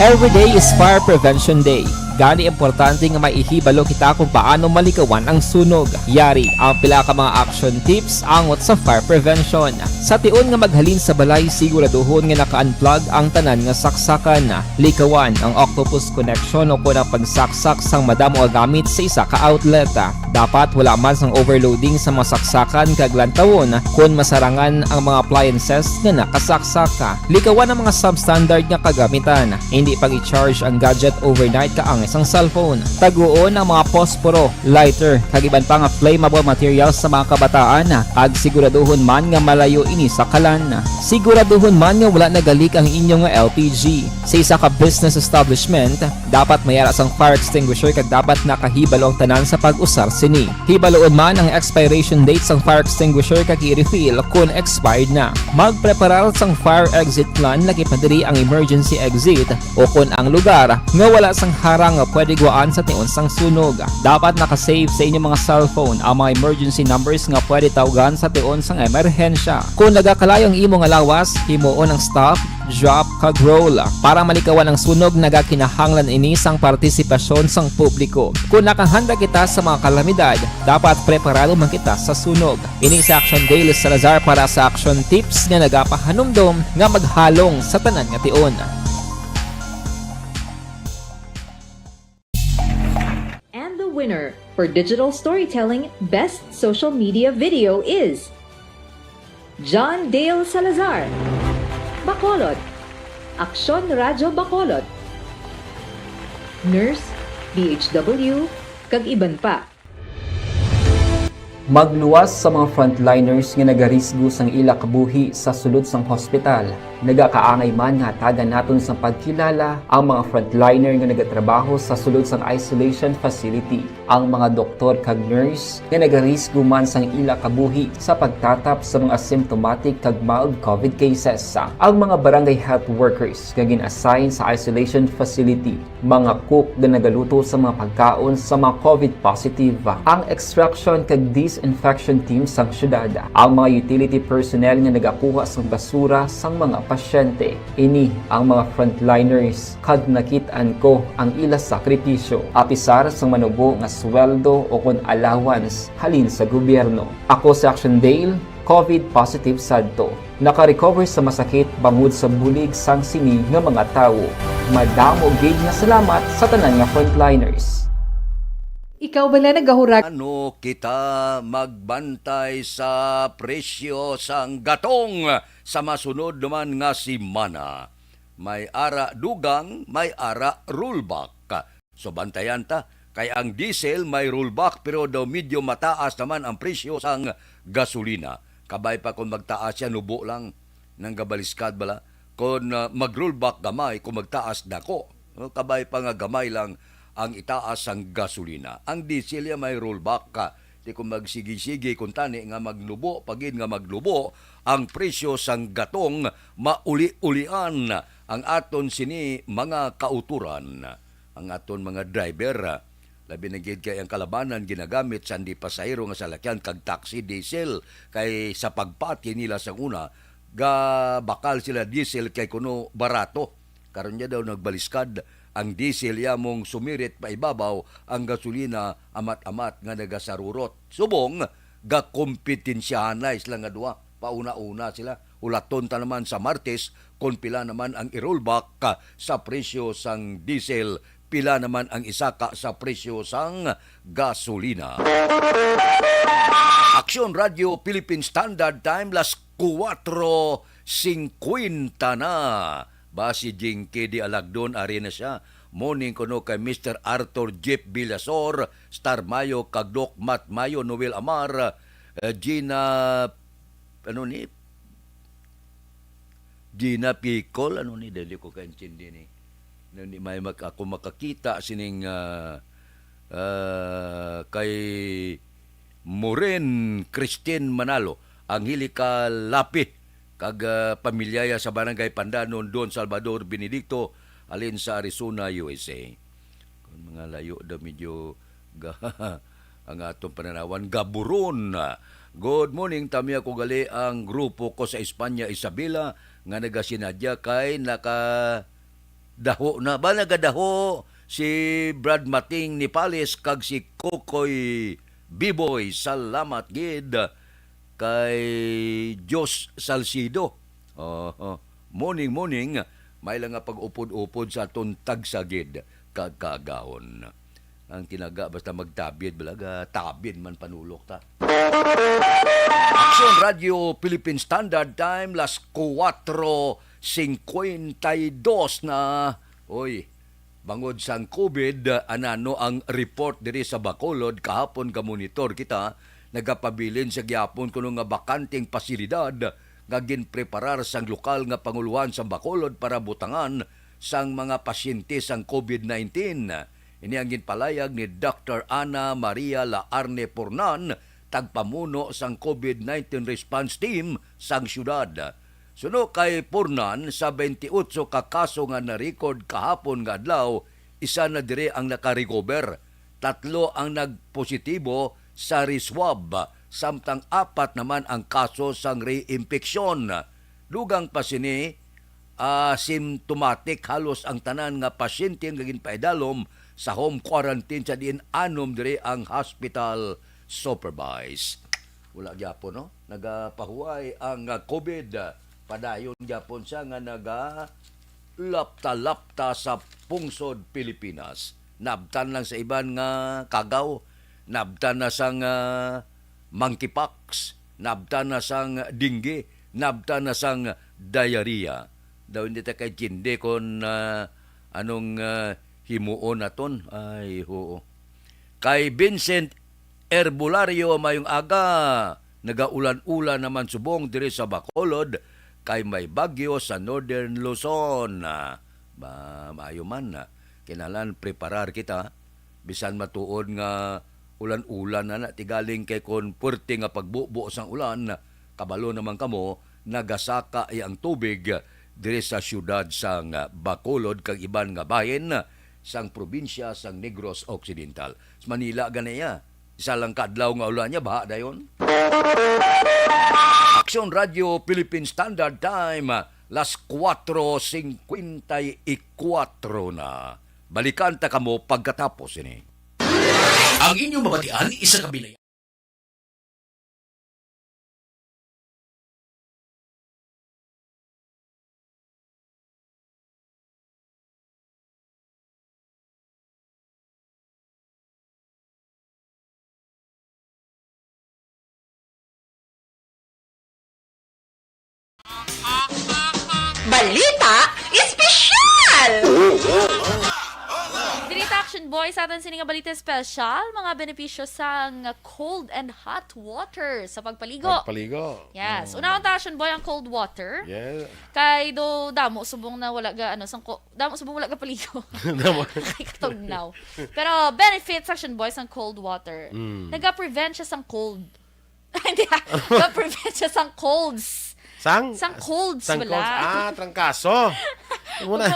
Every day is Fire Prevention Day. Gani importante nga maihibalo kita kung paano malikawan ang sunog. Yari ang pila ka mga action tips angot sa fire prevention. Sa tiun nga maghalin sa balay, siguraduhon nga naka-unplug ang tanan nga saksakan. Likawan ang octopus connection o kung ang pagsaksak sang madamo nga gamit sa isa ka outlet. Dapat wala man sang overloading sa mga saksakan kag lantawon kung masarangan ang mga appliances nga nakasaksaka. Likawan ang mga substandard nga kagamitan. Hindi pag i-charge ang gadget overnight kaang isang cellphone. Taguon ang mga posporo, lighter, kag iban pa nga flammable materials sa mga kabataan. Kag siguraduhon man nga malayo ini sa kalan. Siguraduhon man nga wala nagalik ang inyong LPG. Sa isa ka business establishment, dapat mayara sang fire extinguisher kag dapat nakahibalo ang tanan sa pag-usar sini. Hibaloon man ang expiration date sang fire extinguisher kag i-refill kung expired na. Magpreparar sang fire exit plan lagi pa diri ang emergency exit o kung ang lugar nga wala sang harang nga pwede guwaan sa tiun sang sunog. Dapat nakasave sa inyong mga cellphone ang mga emergency numbers nga pwede tawagan sa tiun sang emerhensya. Kung nagakalayo ang imong alawas, himuon ang stop, drop, kag roll. Para malikawan ang sunog, nagakinahanglan ini sang partisipasyon sang publiko. Kung nakahanda kita sa mga kalamidad, dapat preparado man kita sa sunog. Ini sa Action Daily Salazar para sa action tips nga nagapahanumdom nga maghalong sa tanan nga tiun. And the winner for Digital Storytelling Best Social Media Video is John Dale Salazar, Bacolod, Aksyon Radyo Bacolod, Nurse, DHW, kag iban pa. Magluwas sa mga frontliners nga nagarisgo sang ila kabuhi sa sulod sang hospital. Nagakaangay man nga tagan naton sa pagkilala ang mga frontliner nga nagatrabaho sa sulod sang isolation facility. Ang mga doktor kag nurse nga nagarisgo man sang ila kabuhi sa pagtatap sa mga asymptomatic kag mild COVID cases. Ang mga barangay health workers nga gin-assign sa isolation facility, mga cook nga nagaluto sa mga pagkaon sa mga COVID positive. Ang extraction kag disinfection team sang syudad, ang mga utility personnel nga nagakuha sang basura sang mga pasyente. Ini ang mga frontliners kag nakit-an ko ang ila sakripisyo apisar sang manubo nga sweldo o kun allowance halin sa gobyerno. Ako sa Action Dale, COVID positive sadto. Naka-recover sa masakit bangod sa bulig sang sini nga mga tawo. Madamo gid nga salamat sa tanan nga frontliners. Ikaw bala nagahurag Ano kita magbantay sa presyo sang gatong sa masunod naman nga si Mana. May ara dugang, may ara rollback. So bantayan ta, kay ang diesel may rollback pero daw medyo mataas naman ang presyo sang gasolina. Kabay pa kung magtaas yan, nubo lang ng gabaliskad bala. Kung mag-rollback gamay, kung magtaas dako. Kabay pa nga gamay lang ang itaas ang gasolina. Ang diesel ya may rollback ka. Di kung magsigi-sige kung tani nga maglubo, pagin nga maglubo, ang presyo sang gatong mauli-ulian ang aton sini mga kauturan. Ang aton mga driver, labi na gid kay ang kalabanan ginagamit sa hindi pasahero nga salakyan kag taxi diesel kay sa pagpati nila sa una ga bakal sila diesel kay kuno barato. Karon niya daw nagbaliskad ang diesel yamong sumirit pa ibabaw, ang gasolina amat-amat nga nagasarurot. Subong, gakompetensyahan na isla nga duwa. Pauna-una sila. Ulaton ta naman sa Martes, kung pila naman ang i-rollback sa presyo sang diesel, pila naman ang isaka sa presyo sang gasolina. Aksyon Radio Philippine Standard Time, las 4:50 na. Basi Jinky di Alagdon, ari na siya. Morning kuno kay Mr. Arthur Jeep Villasor, Star Mayo, Kagdok Mat Mayo, Noel Amar, Gina, ano ni? Gina Picol, ano ni? Dali ko kaintindi ni. May ako makakita sining kay Moren Christine Manalo, ang hilika lapi kag pamilyaya sa Barangay Pandanon, Don Salvador Benedicto, alin sa Arizona, USA. Kung mga layo daw medyo ang atong pananawan, gaburon. Good morning, tami ako gali ang grupo ko sa Espanya, Isabela, nga nagasinadya kay nakadaho na ba nagadaho si Brad Mating ni Pales kag si Kokoy Biboy. Salamat gid kay Diyos Salcido. Morning, may lang nga pag-upod-upod sa atong tagsagid kagkagahon. Ang tinaga basta magtabid balaga tabid man panulok ta. Action Radio Philippine Standard Time las 4:52 na. Oy, bangod sang COVID, anano ang report diri sa Bacolod kahapon ka monitor kita nagapabilin sa gyapon kuno nga bakanting pasilidad nga ginpreparar sang lokal nga panguluhan sa Bacolod para butangan sang mga pasyente sang COVID-19. Ini ang ginpalayag ni Dr. Ana Maria Laarne Pornan, tagpamuno sang COVID-19 response team sang syudad. Suno kay Pornan, sa 28 ka kaso nga na-record kahapon nga adlaw, isa na dire ang naka-recover. 3 ang nagpositibo sa reswab, samtang 4 naman ang kaso sang reinfeksyon. Dugang pa sini, symptomatic halos ang tanan nga pasyente nga ginpaidalom sa home quarantine sa diin anom dire ang hospital supervised. Wala gyapon no, nagapahuway ang COVID. Padayon gyapon siya nga lapta sa pungsod Pilipinas. Nabtan lang sa iban nga kagaw, nabtan na sang monkeypox, nabtan na sang dengue, nabtan na sang diarrhea. Daw hindi ta kay kinde kon anong himuon naton. Ay, oo. Kay Vincent Herbulario mayong aga, nagaulan-ulan naman subong diri sa Bacolod, kay may bagyo sa Northern Luzon. Maayo man na. Kinalan preparar kita, bisan matuod nga ulan-ulan na tigaling kay kon puwerte nga pagbubo sang ulan, kabalo naman kamo, nagasaka ang tubig diri sa syudad sang Bacolod kag iban nga bahin sang probinsya sang Negros Occidental. Sa Manila ganaya, isa lang kadlaw nga ulan niya, baha dayon. Action Radio Philippine Standard Time, las 4:54 na. Balikan ta kamo pagkatapos ini. Ang inyong mabatian, isa kabilay. Balita Espesyal! Dirita Action Boys, atin sining balita special, mga benepisyo sang cold and hot water sa pagpaligo. Yes. Unang Action Boy ang cold water. Yeah. Kay do damo subong na wala ga damo subong wala ga paligo. Kay katugnaw. Pero benefits Action Boys ang cold water. Naga-prevent siya sang cold. Hindi. Naga-prevent siya sang colds. Sang colds sang wala. Colds. Trangkaso. Ano man?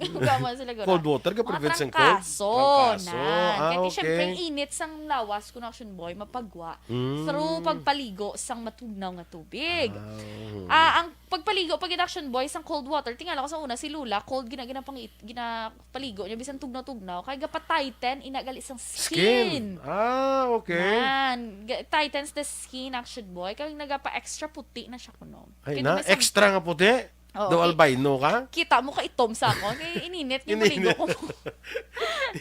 Gama sila gano'n. Cold water ka prevent sang cold? Trangkaso. Kaya Okay. siyempre, init sang lawas kung Action Boy, mapagwa. Through pagpaligo sang matugnaw nga tubig. Ang pagpaligo, pag Action Boy, sang cold water, tingala ko sa una, si Lula, cold ginapaligo niya, bisan tugnaw-tugnaw, kaya gapa-tighten, inagali sang skin. Okay. Man, tightens the skin, Action Boy, kaya nagapa-extra puti na siya kuno. Ay na, extra nga puti. Do albino ka? Kita mo ka itom sa ako. Kaya ininit yung maligo ko.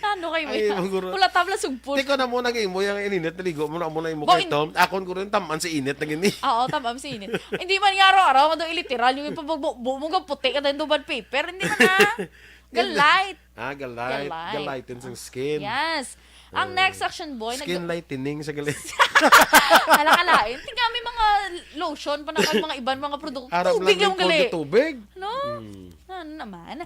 Ano kayo mo? Pula tabla sugpon. Di ko na muna mo yung ininit. Naligo mo na muna yung mukha itom. Akon ko rin taman sa init na gini. Oo, tamam sa init. Hindi man nga araw-araw. Kado iliteral yung ipabugbo mo puti ka din bad paper. Hindi man na. Galite. Galite. Galighten sa skin. Yes. Ang next action boy, Skin lightening sa galing. Alakalain. Tingnan may mga lotion pa na mga ibang mga produkto. Arap Tubig lang yung gali. tubig. No? Ano naman?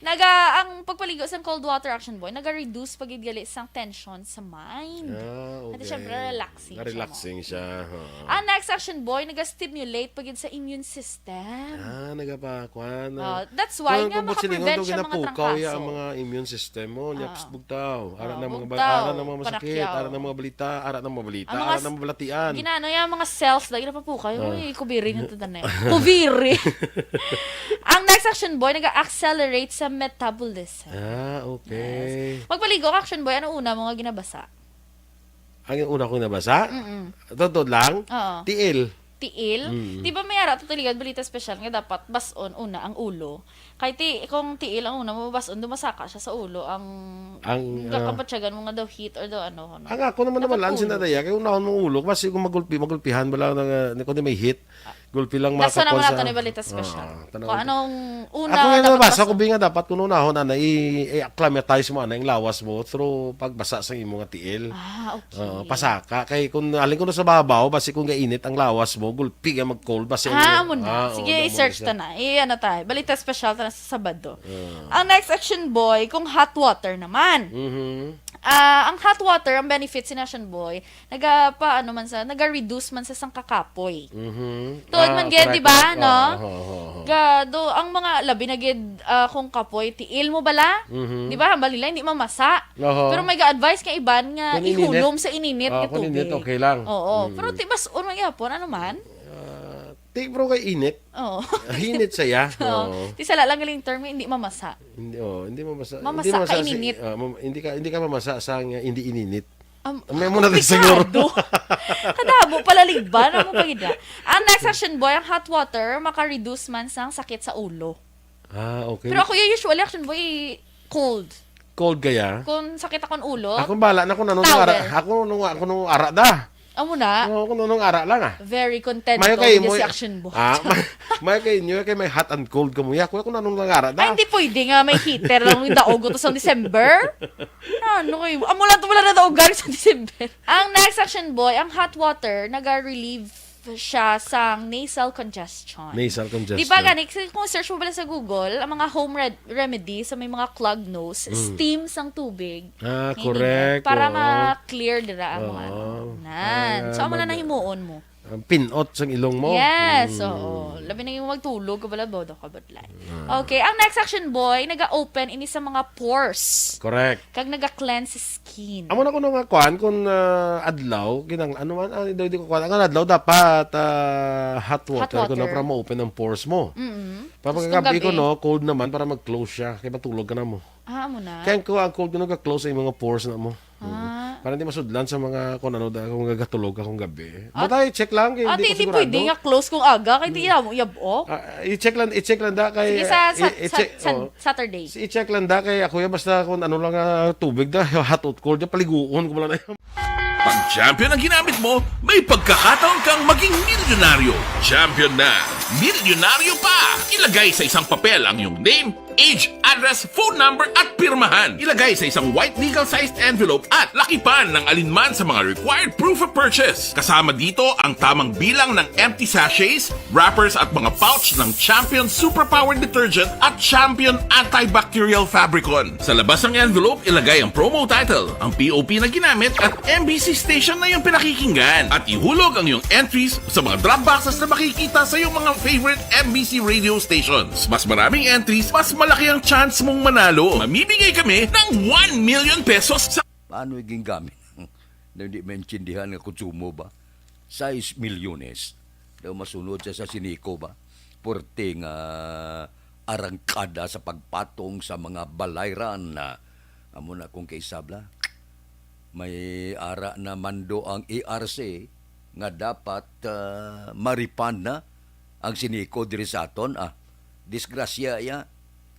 Ang pagpaligo sa cold water action boy, naga-reduce pagid gali sang tension sa mind. Okay. At syempre, relaxing siya. Relaxing siya. Ang next action boy, naga-stimulate pagid sa immune system. Nagapakwan. That's why nga makaprevent siya mga ginapukaw trangkaso. ang mga immune system mo. Nyaps bugtaw. Ara ng mga bugtaw, ara ng mga masakit, panakyaw. ara ng mga balita, ara ng mga balita, Ang mga ara ng mga balatian. Ginano yung mga cells lagi na papukay. Uy, kubiri nyo ito na yun. Kubiri! Ang next action boy, nag-accelerate sa metabolism. Okay. Magpaligo ka, action boy, ano una mga ginabasa? Ang una kong nabasa? Totoo lang? Oo. Tiil. Tiil? Di ba may ara tutaligan balita special nga dapat bason una ang ulo. Kaya kung tiil ang una mo bason, dumasaka siya sa ulo. Ang kakapatsyagan mo nga daw heat or daw ano. Ang ako naman lan sinadaya kay unahon mong ulo kasi kung magulpihan bala ng kundi may hit. Gulpi lang Nasa naman sa... natin ni balita special. Kung anong una ako nga dapat nabasa bason. ko binga dapat kung unahon ana i-acclimatize mo ana yung lawas mo through pagbasa sa imong tiil. Okay. Pasaka kay kung alin ko na sa babaw basi kung gainit ang lawas mo gulpi nga mag-cold basi. Mo na. Sige, i-search ta na. Ano tayo. Balita special ta na sa Sabado. Ang next action boy, kung hot water naman. Ang hot water, ang benefits ni Action Boy, naga-reduce man sa sangkakapoy. Tuod man gid, di ba, no? Gado, ang mga labi na gid kung kapoy, tiil mo bala? Di ba, hambal nila, hindi mamasa. Pero may ga-advise kay iban nga ihulom sa ininit nga tubig. Kung init, okay lang. Oo. Pero tibas, unang yapon, ano man? Di bro kay init. Oo. Hinit saya. Di sala lang galing term, hindi mamasa. Hindi mamasa. Mamasa ka ininit. Hindi ka mamasa sa hindi ininit. May muna din siguro. Hadabo pala ligban ang pagida. Ang next action boy, ang hot water maka-reduce man sang sakit sa ulo. Okay. Pero ako usually action boy cold. Cold kaya? Kung sakit akong ulo. Ako bala na kung nanong ara. Ako nung ara da. Amo na. Ako nung ara lang Very content may ko kay si action boy. may kay inyo kay may hot and cold kamuya. Ako nanong lang ara da. Ay, hindi pwede nga may heater lang yung daog to sa December. Ano kayo? Amo lang to wala na daog sa December. Ang next action boy, ang hot water naga-relieve siya sa nasal congestion. Nasal congestion. Di ba gani, kung search mo pala sa Google, ang mga home remedy sa may mga clogged nose, steam sang tubig. Correct. Para ma-clear dira ang mga nan. So, amo na nahimuon mo. Pinot sa ilong mo. Yes, oo. Labi na yung magtulog, kabala bodo ka badlay. Okay, ang next action boy, naga-open ini sa mga pores. Correct. Kag naga-cleanse skin. Amo na ko nga kuan kung adlaw, ginang ano man, hindi ko kuan. Ang adlaw dapat hot water ko na para ma-open ang pores mo. Para pagkagabi ko no, cold naman para mag-close siya. Kaya matulog ka na mo. Amo na. Kaya ko ang cold ko nag-close sa mga pores na mo. Para hindi masudlan sa mga kung ano kung gagatulog akong gabi. Butay check lang kay hindi ko sigurado. Pwede nga close kung aga kay di mo yabo. I-check lang da kay Saturday. I-check lang da kay ako basta kung ano lang tubig da hot or cold paliguon ko lang na. Pag champion ang ginamit mo, may pagkakataon kang maging milyonaryo. Champion na, milyonaryo pa! Ilagay sa isang papel ang iyong name, age, address, phone number at pirmahan. Ilagay sa isang white legal-sized envelope at lakipan ng alinman sa mga required proof of purchase. Kasama dito ang tamang bilang ng empty sachets, wrappers at mga pouch ng Champion Superpower Detergent at Champion Antibacterial Fabricon. Sa labas ng envelope, ilagay ang promo title, ang POP na ginamit at MBC station na yung pinakikinggan. At ihulog ang iyong entries sa mga drop boxes na makikita sa iyong mga favorite MBC radio stations. Mas maraming entries, mas malaki ang chance mong manalo. Mamibigay kami ng 1 million pesos sa... Paano iging gamit? Na hindi maintindihan nga konsumo ba? 6 milyones. Daw masunod siya sa siniko ba? Porte nga arangkada sa pagpatong sa mga balayran na amo na kung kaisabla. May ara na mando ang ERC nga dapat maripand na ang siniko diri sa aton. Disgrasya ya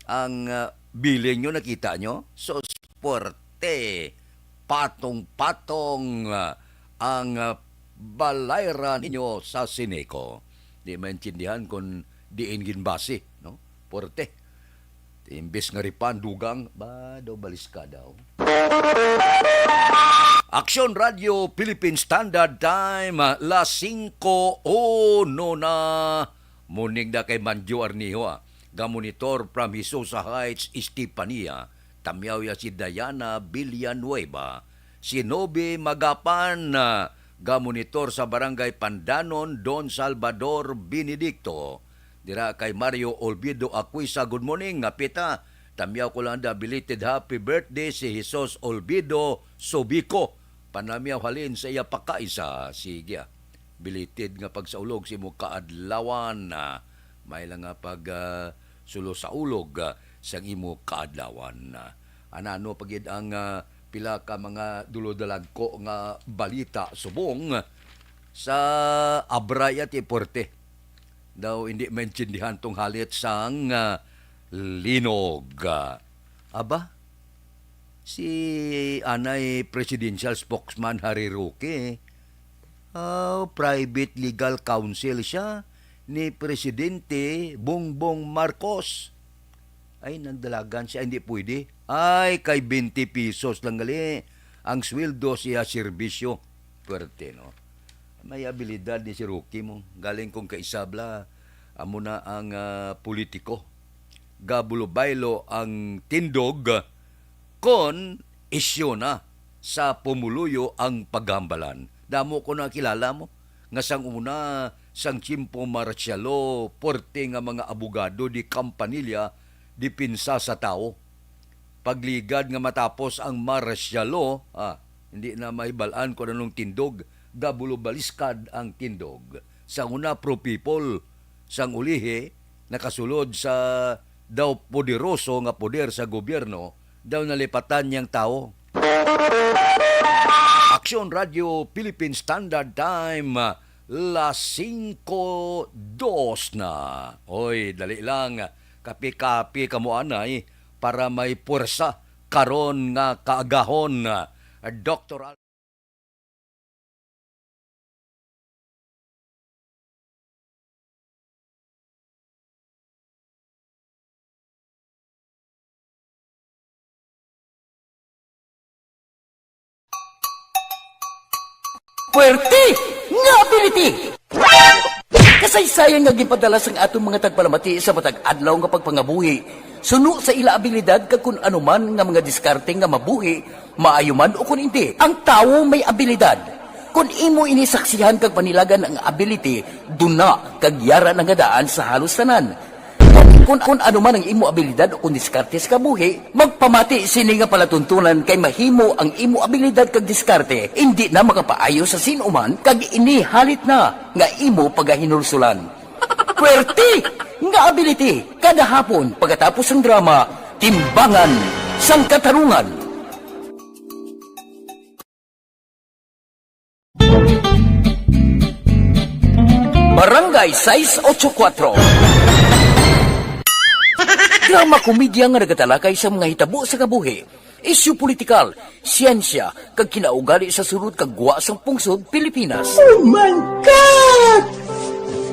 ang billing nyo, nakita nyo? So, sporte, patong-patong ang balayran ninyo sa Sineco. Di maintindihan kung diin ginbasi, no? Porte. Imbes nga ripan, dugang, ba, daw balis ka daw. Action Radio Philippine Standard Time, las 5:01 na. Muning na kay Manjo Arniho, gamonitor from Hisosa Heights, Estepania. Tamyaw ya si Diana Villanueva. Si Nobe Magapan, gamonitor sa Barangay Pandanon, Don Salvador Benedicto. Dira kay Mario Olvido Aquisa, good morning, ngapita. Tamyaw ko lang da belated happy birthday si Jesus Olvido Sobico. Panamyaw halin sa iya pakaisa. Sige, belated nga pagsaulog si mo kaadlawan. May lang nga pag sulo sa ulog sa imo kaadlawan. Anano pagid ang pila ka mga dulodalag ko nga balita subong sa Abraya ti Porte. Daw hindi maintindihan tong halit sang linog. Aba, si anay presidential spokesman Harry Roque, private legal counsel siya ni Presidente Bongbong Marcos. Ay, nagdalagan siya, hindi pwede. Ay, kay 20 pesos lang gali ang sweldo siya serbisyo. Pwerte, no? May abilidad ni si Roque mo. Galing kong kaisabla, amo na ang politiko. Gabulo baylo ang tindog kon isyo na sa pumuluyo ang paghambalan. Damo ko na kilala mo. Nga sang una, sang Chimpo Marcialo, porte nga mga abogado di kampanilya, di pinsa sa tao. Pagligad nga matapos ang Marcialo, hindi na maibalaan ko na nung tindog, gabulo baliskad ang tindog. Sang una pro people, sang ulihi, nakasulod sa daw poderoso nga poder sa gobyerno, daw nalipatan niyang tao. Action Radio Philippine Standard Time, las 5:02 na. Oy, dali lang, kapi-kapi kamo anay, para may puwersa karon nga kaagahon. Dr. Puwerte nga ability! Kasaysayan nga gipadala sang atong mga tagpalamati sa matag adlaw nga pagpangabuhi. Suno sa ila abilidad kag kun anuman nga mga diskarte nga mabuhi, maayo man o kun hindi. Ang tawo may abilidad. Kung imo inisaksihan kag panilagan ang ability, duna kag yara nga daan sa halos tanan. Kung anuman ang imo abilidad o kung diskarte sa kabuhi, magpamati sini nga palatuntunan kay mahimo ang imo abilidad kag diskarte, hindi na makapaayo sa sinuman kag inihalit na nga imo pagahinulsulan. Puwerte nga ability, kada hapon pagkatapos ng drama, Timbangan sang Katarungan. Barangay 684. Drama komedya nga nagatalakay sa mga hitabo sa kabuhi, isyu politikal, siyensya, kag kinaugali sa sulod kag guwa sang pungsod Pilipinas. Oh my God!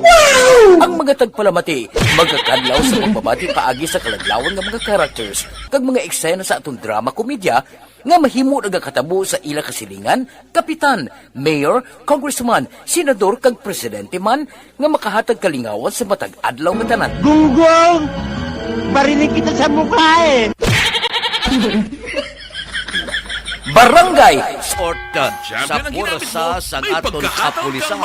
Wow! Ang mga tagpalamati, magkakadlaw sa pagbabati paagi sa kalaglawan nga mga characters, kag mga eksena sa atong drama komedya, nga mahimo nagakatabo sa ila kasilingan, kapitan, mayor, congressman, senador, kag presidente man, nga makahatag kalingawan sa matag adlaw nga tanan. Gunggong! Barinig kita sa mukha eh! Barangay Orta sa pursa sang aton kapulisan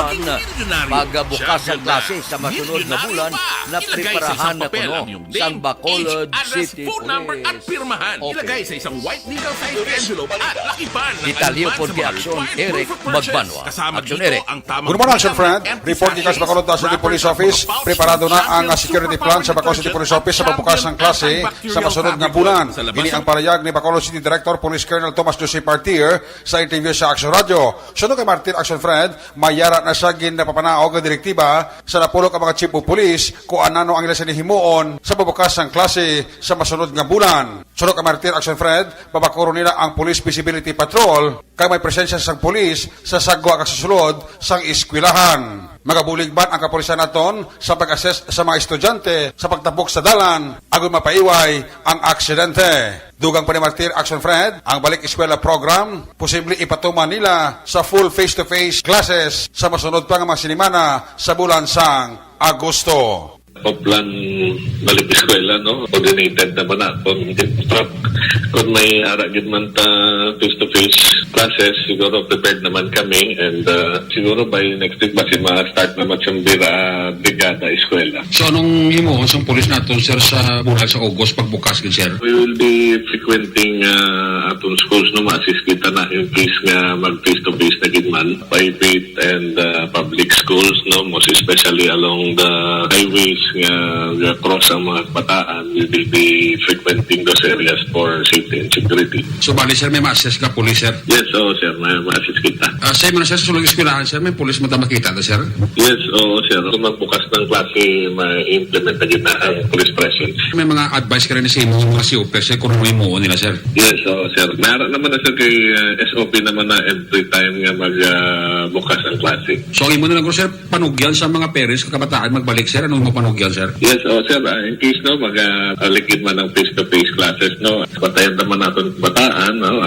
magabukas ang klase sa masunod na bulan na preparahan na kuno sang Bacolod City number at pirmahan. Ilagay sa isang white legal size envelope at lakipan ng Detalyo po di aksyon Eric Magbanwa. Aksyon Eric. Good morning, Action Friend. Report ni sa Bacolod City Police Office. Preparado na ang security plan sa Bacolod City Police Office sa pagbukas ng klase sa masunod nga bulan. Ini ang parayag ni Bacolod City Director Police Colonel Thomas Jose Partir sa interview sa Action Radio. Sunod kay Martin Action Friend, mayara na siya ginapapanaog ang direktiba sa napulok ang mga chief of police kung anano ang ilang sinihimuon sa babukas ng klase sa masunod nga bulan. Sunod kay Martin Action Friend, babakuro nila ang Police Visibility Patrol kay may presensya sa police sa sagwa kag susulod sang eskwelahan. Magabulig ban ang kapulisan naton sa pag-assess sa mga estudyante sa pagtapok sa dalan agon mapaiway ang aksidente. Dugang Panimartir Action Fred, ang balik eskwela program, posible ipatuman nila sa full face-to-face classes sa masunod pa nga mga sinimana sa bulan sang Agosto. Plan balik eskwela, no? Coordinated naman na. Kung may aragid man ta face-to-face classes, siguro prepared naman kami and siguro by next week basi ma-start naman siyang brigada eskwela. So anong himo sa police nato sir sa bulan sa August pagbukas gid sir? We will be frequenting atong schools no ma-assist kita na in case nga mag face-to-face na gid man, private and public schools, no, most especially along the highways nga cross ang mga bataan. We will be frequenting those areas for safety and security. So bali sir may ma-assess ka police sir? Yes, sir, may ma-assist kita. Say mo na sir sa sulong eskwelahan sir, may police mo ta makita ta sir? Yes, sir. Kung magbukas ng klase, ma-implement na kita ang police presence. May mga advice ka rin sa imo mga COP sir kung may mo nila sir? Yes, sir. Meron naman na sir kay SOP naman na every time nga magbukas ang klase. So ang imo na lang sir, panugyan sa mga parents kabataan magbalik sir, anong mo panugyan sir? Yes, sir. In case no mag-alikid man ng face-to-face classes, no, patayan naman natin bataan, no,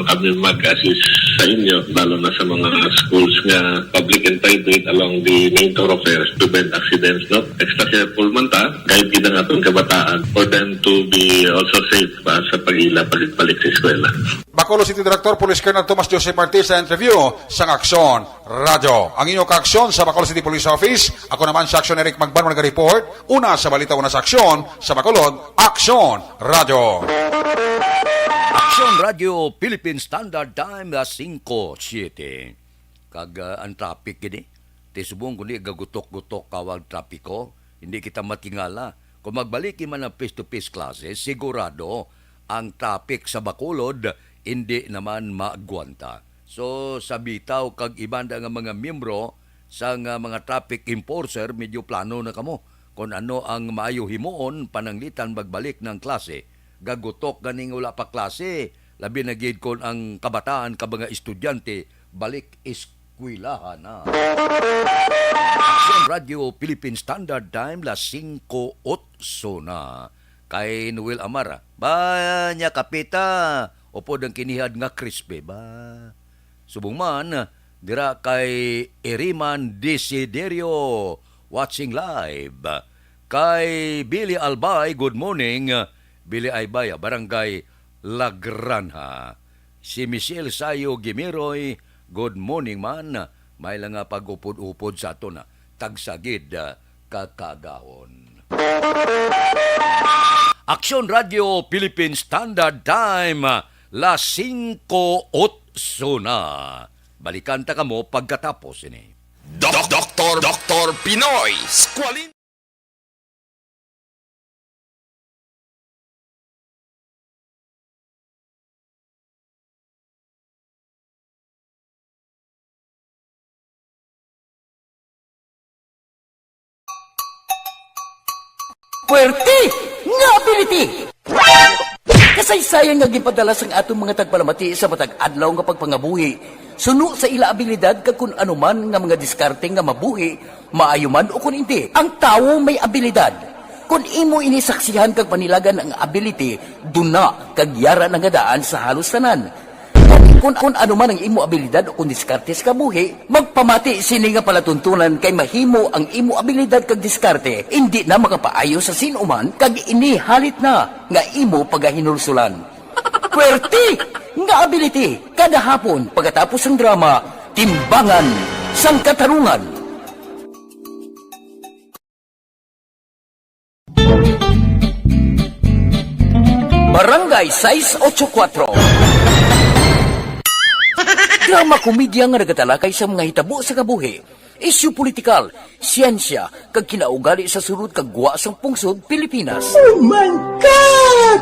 kami mag-assist sa inyo, lalo na sa mga schools nga public and private along the main thoroughfares to prevent accidents, no. Extra careful man ta, kahit kita nga itong kabataan for them to be also safe sa pag-ila, pagbalik sa eskwela. Bacolod City Director Police Colonel Tomas Joseph Martir sa interview sa Aksyon Radio. Ang inyong kaaksyon sa Bacolod City Police Office, ako naman sa Aksyon Eric Magbanwa nag-report, una sa balita, una sa aksyon, sa Bacolod, Aksyon Radio. Aksyon Radio Philippine Standard Time 5:07. Kag ang traffic gini. Tisubong kundi gagutok-gutok kawag trapiko, hindi kita matingala. Kung magbalik man ang face-to-face classes, sigurado ang traffic sa Bacolod hindi naman maagwanta. So sa bitaw kag ibanda nga mga miyembro sa nga mga traffic enforcer, medyo plano na kamo kung ano ang maayo himuon pananglitan magbalik ng klase. Gagutok ganing wala pa klase, labi na gid kon ang kabataan ka mga estudyante balik eskwelahan na. Aksyon Radio Philippine Standard Time 5:08 na. Kay Noel Amara, ba nya kapita opo dang kinihad nga krispe ba. Subong man dira kay Eriman Desiderio watching live. Kay Billy Albay, good morning. Billy Aybaya, Barangay La Granja. Si Michelle Sayo Gimiroy, good morning man. May lang nga pag-upod-upod sa ato na tagsagid kakagahon. Aksyon Radio Philippine Standard Time 5:08 na. Balikan ta kamo pagkatapos ini. Dr. Pinoy Squalin. Puwerte nga ability! Kasaysayan nga gipadala sang atong mga tagpalamati sa matag adlaw nga pagpangabuhi. Suno sa ila abilidad kag kun anuman nga mga diskarte nga mabuhi, maayo man o kun hindi. Ang tawo may abilidad. Kung imo inisaksihan kag panilagan ang ability, duna kag yara nga daan sa halos tanan. Kung ano man ang imo abilidad o kung diskarte sa kabuhi, magpamati sini nga palatuntunan kay mahimo ang imo abilidad kag diskarte, hindi na makapaayo sa sinuman kag inihalit na nga imo pagahinulsulan. Puwerte nga ability, kada hapon pagkatapos ng drama, Timbangan sang Katarungan. Barangay 684. Drama komedya nga nagatalakay sa mga hitabo sa kabuhi, isyu politikal, siyensya, kag kinaugali sa sulod kag guwa sang pungsod Pilipinas. Oh my God!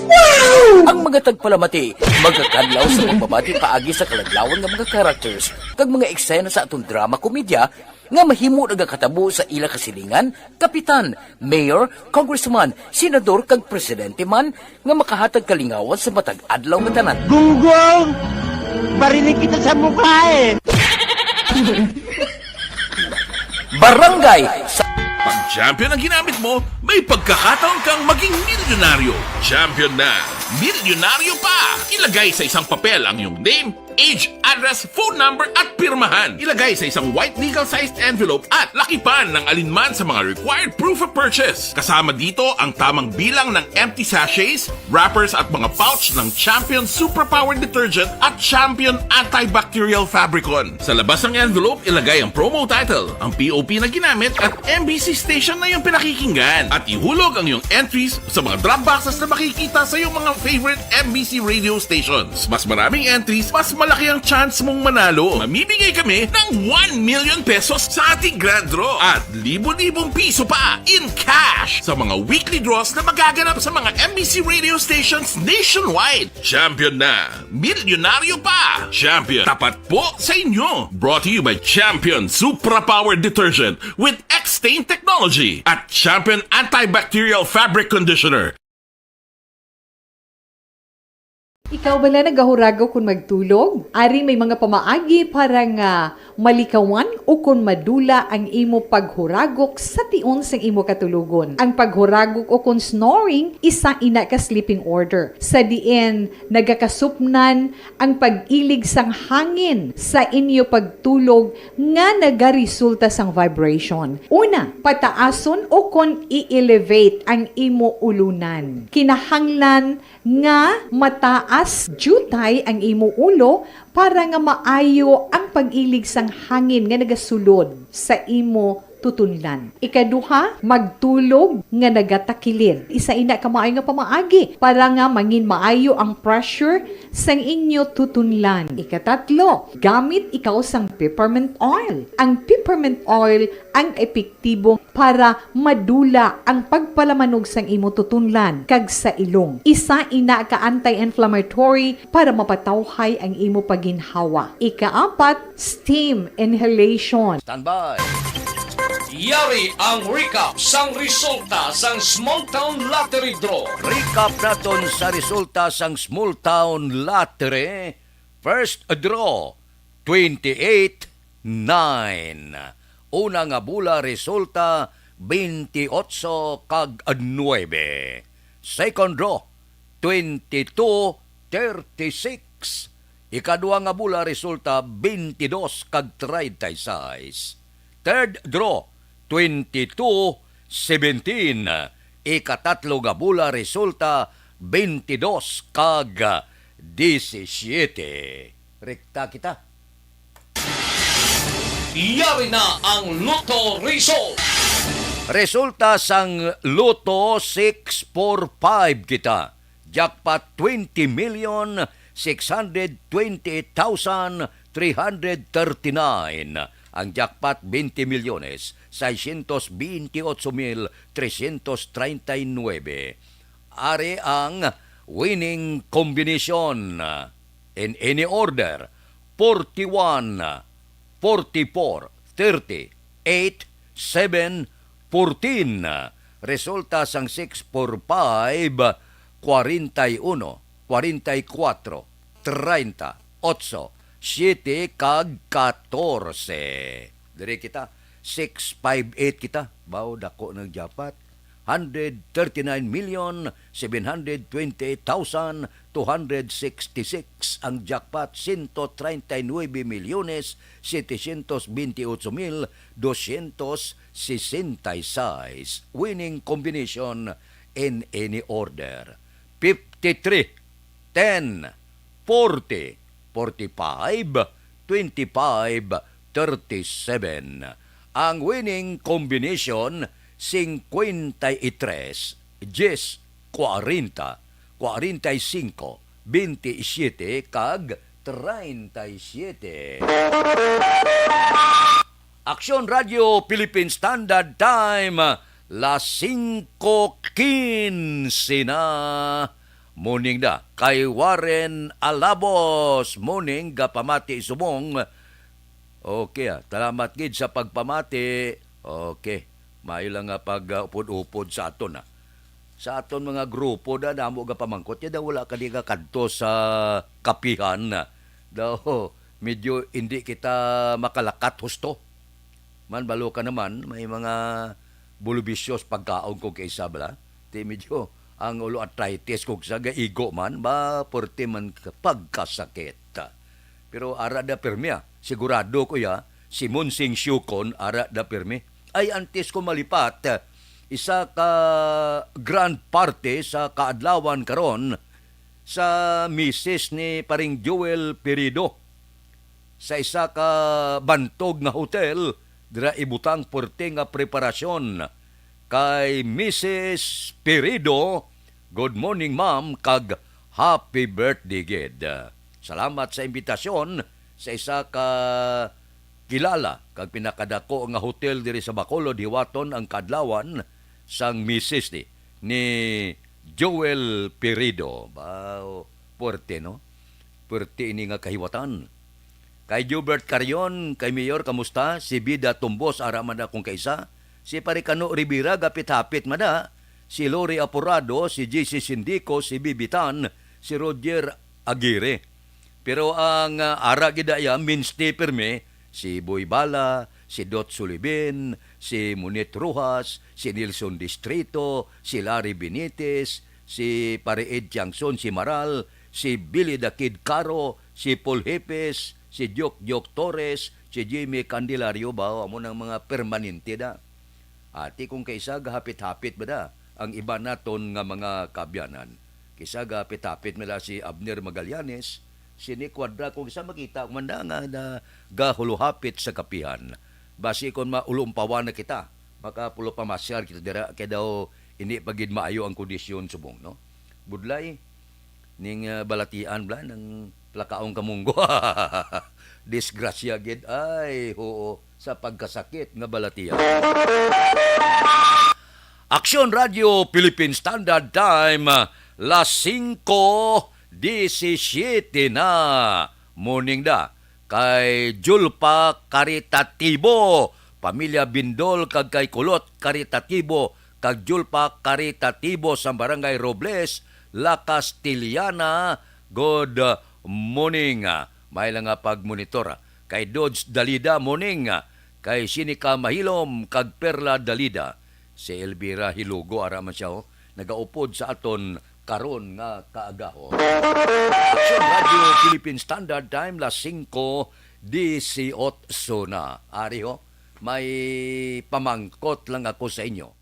Wow! Ang mga tagpalamati, magkakadlaw sa pagbabati paagi sa kalaglawan nga mga characters, kag mga eksena sa atong drama komedya, nga mahimo nagakatabo sa ila kasilingan, kapitan, mayor, congressman, senador, kag presidente man, nga makahatag kalingawan sa matag adlaw nga tanan. Gunggong! Barinig kita sa mukha eh! Barangay sa Pag champion ang ginamit mo, may pagkakataon kang maging milyonaryo. Champion na, milyonaryo pa! Ilagay sa isang papel ang iyong name, age, address, phone number at pirmahan. Ilagay sa isang white legal-sized envelope at lakipan ng alinman sa mga required proof of purchase. Kasama dito ang tamang bilang ng empty sachets, wrappers at mga pouch ng Champion Superpower Detergent at Champion Antibacterial Fabricon. Sa labas ng envelope, ilagay ang promo title, ang POP na ginamit at MBC station na yung pinakikinggan. At ihulog ang iyong entries sa mga drop boxes na makikita sa iyong mga favorite MBC radio stations. Mas maraming entries, mas malaki ang chance mong manalo. Mamimigay kami ng 1 million pesos sa ating grand draw at libo-libong piso pa in cash sa mga weekly draws na magaganap sa mga MBC radio stations nationwide. Champion na, milyonaryo pa. Champion, tapat po sa inyo. Brought to you by Champion Supra Power Detergent with X-Stain Technology at Champion Antibacterial Fabric Conditioner. Ikaw bala nagahurago kung magtulog? Ari may mga pamaagi para nga malikawan o kung madula ang imo paghuragok sa tion sang imo katulugon. Ang paghuragok o kung snoring, isa ina ka sleeping order. Sa diin, nagakasupnan ang pag-ilig sang hangin sa inyo pagtulog nga nagaresulta sang vibration. Una, pataason o kung i-elevate ang imo ulunan. Kinahanglan nga mataas jutay ang imo ulo para nga maayo ang pag-ilig sang hangin nga nagasulod sa imo tutunlan. Ikaduha, magtulog nga nagatakilid. Isa ina ka maayo nga pamaagi para nga mangin maayo ang pressure sang inyo tutunlan. Ikatatlo, gamit ikaw sang peppermint oil. Ang peppermint oil ang epektibo para madula ang pagpalamanog sang imo tutunlan kag sa ilong. Isa ina ka anti-inflammatory para mapatawhay ang imo paginhawa. Ikaapat, steam inhalation. Standby. Yari ang recap sang resulta sang Small Town Lottery Draw. Recap naton sa resulta sang Small Town Lottery. First draw, 28-9. Una nga bula resulta, 28 kag 9. Second draw, 22-36. Ikadua nga bula resulta, 22 kag 36. Third draw, 22-17. Ikatatlo nga bula resulta 22 kag 17. Rekta kita. Iyari na ang Lotto result. Resulta sang Lotto 645 kita. Jackpot 20,628,339. Ang jackpot 20 milyones 628,339. Ari ang winning combination in any order 41, 44, 30, 8, 7, 14. Resulta sang 645 41, 44, 30, 8, 7 kag 14. Dire kita 658 kita bao dako ng japat 139,728,266 ang jackpot 139,728,266 winning combination in any order 53 10 40 45, 25, 37. Ang winning combination, 53, 10, 40, 45, 27, kag 37. Aksyon Radio Philippine Standard Time, las 5:15 na. Morning na kay Warren Alabos. Morning, gapamati subong. Okay, salamat gid sa pagpamati. Okay, maayo lang nga pag-upod-upod sa aton. Sa aton mga grupo da namo gapamangkot ya daw wala kadi ka kadto sa kapihan. Daw medyo hindi kita makalakat husto. Man balo ka naman may mga bulubisyos pagkaon ko kay bala. Ti medyo ang ulo arthritis kog sa gaigo man ba porte man pagkasakit. Pero ara da permia, sigurado ko ya si Monsing Syukon ara da permi. Ay antes ko malipat isa ka grand party sa kaadlawan karon sa misis ni paring Joel Perido sa isa ka bantog nga hotel dira ibutang porte nga preparasyon kay Mrs. Perido. Good morning ma'am kag happy birthday gid. Salamat sa imbitasyon sa isa ka kilala kag pinakadako nga hotel diri sa Bacolod hiwaton ang kadlawan sang misis ni Joel Perido. Bao, puerte no? Puerte ini nga kahiwatan. Kay Gilbert Carion, kay Mayor, kamusta? Si Bida Tumbos, araman akong kaisa. Si Paricano Rivera, gapit-hapit mada. Si Lori Apurado, si JC Sindico, si Bibitan, si Roger Aguirre. Pero ang ara gidaya, minste perme, si Boy Bala, si Dot Sulibin, si Munit Rujas, si Nilson Distrito, si Larry Benitez, si Pareed Tiangson, si Maral, si Billy the Kid Caro, si Paul Hepes, si Jok Torres, si Jimmy Candelario ba, amo ng mga permanente da. Ati kung kaisa gahapit-hapit ba da, ang iba naton nga mga kabyanan. Kisa gahapit-hapit mila si Abner Magallanes, si Nick Quadra, kung isa makita, kumanda nga na gahuluhapit sa kapihan. Basi kon maulumpawan na kita, makapulo pamasyal kita dira, kaya daw ini pagid maayo ang kondisyon subong, no? Budlay, ning balatian bla, ng plakaong kamunggo. Disgrasya gid, ay, oo, sa pagkasakit nga balatian. Aksyon Radio Philippine Standard Time, las 5:17 na. Morning da. Kay Julpa Caritatibo, Pamilya Bindol kag kay Kulot Caritatibo, kag Julpa Caritatibo sa Barangay Robles, La Castillana. Good morning. May lang nga pagmonitor. Kay Dodge Dalida, morning. Kay Sinika Mahilom kag Perla Dalida. Si Elvira Hilugo, araman siya, nagaupod sa aton karon nga kaagaho. Aksyon Radio Philippine Standard Time, las 5:18 na. Ari ho, may pamangkot lang ako sa inyo.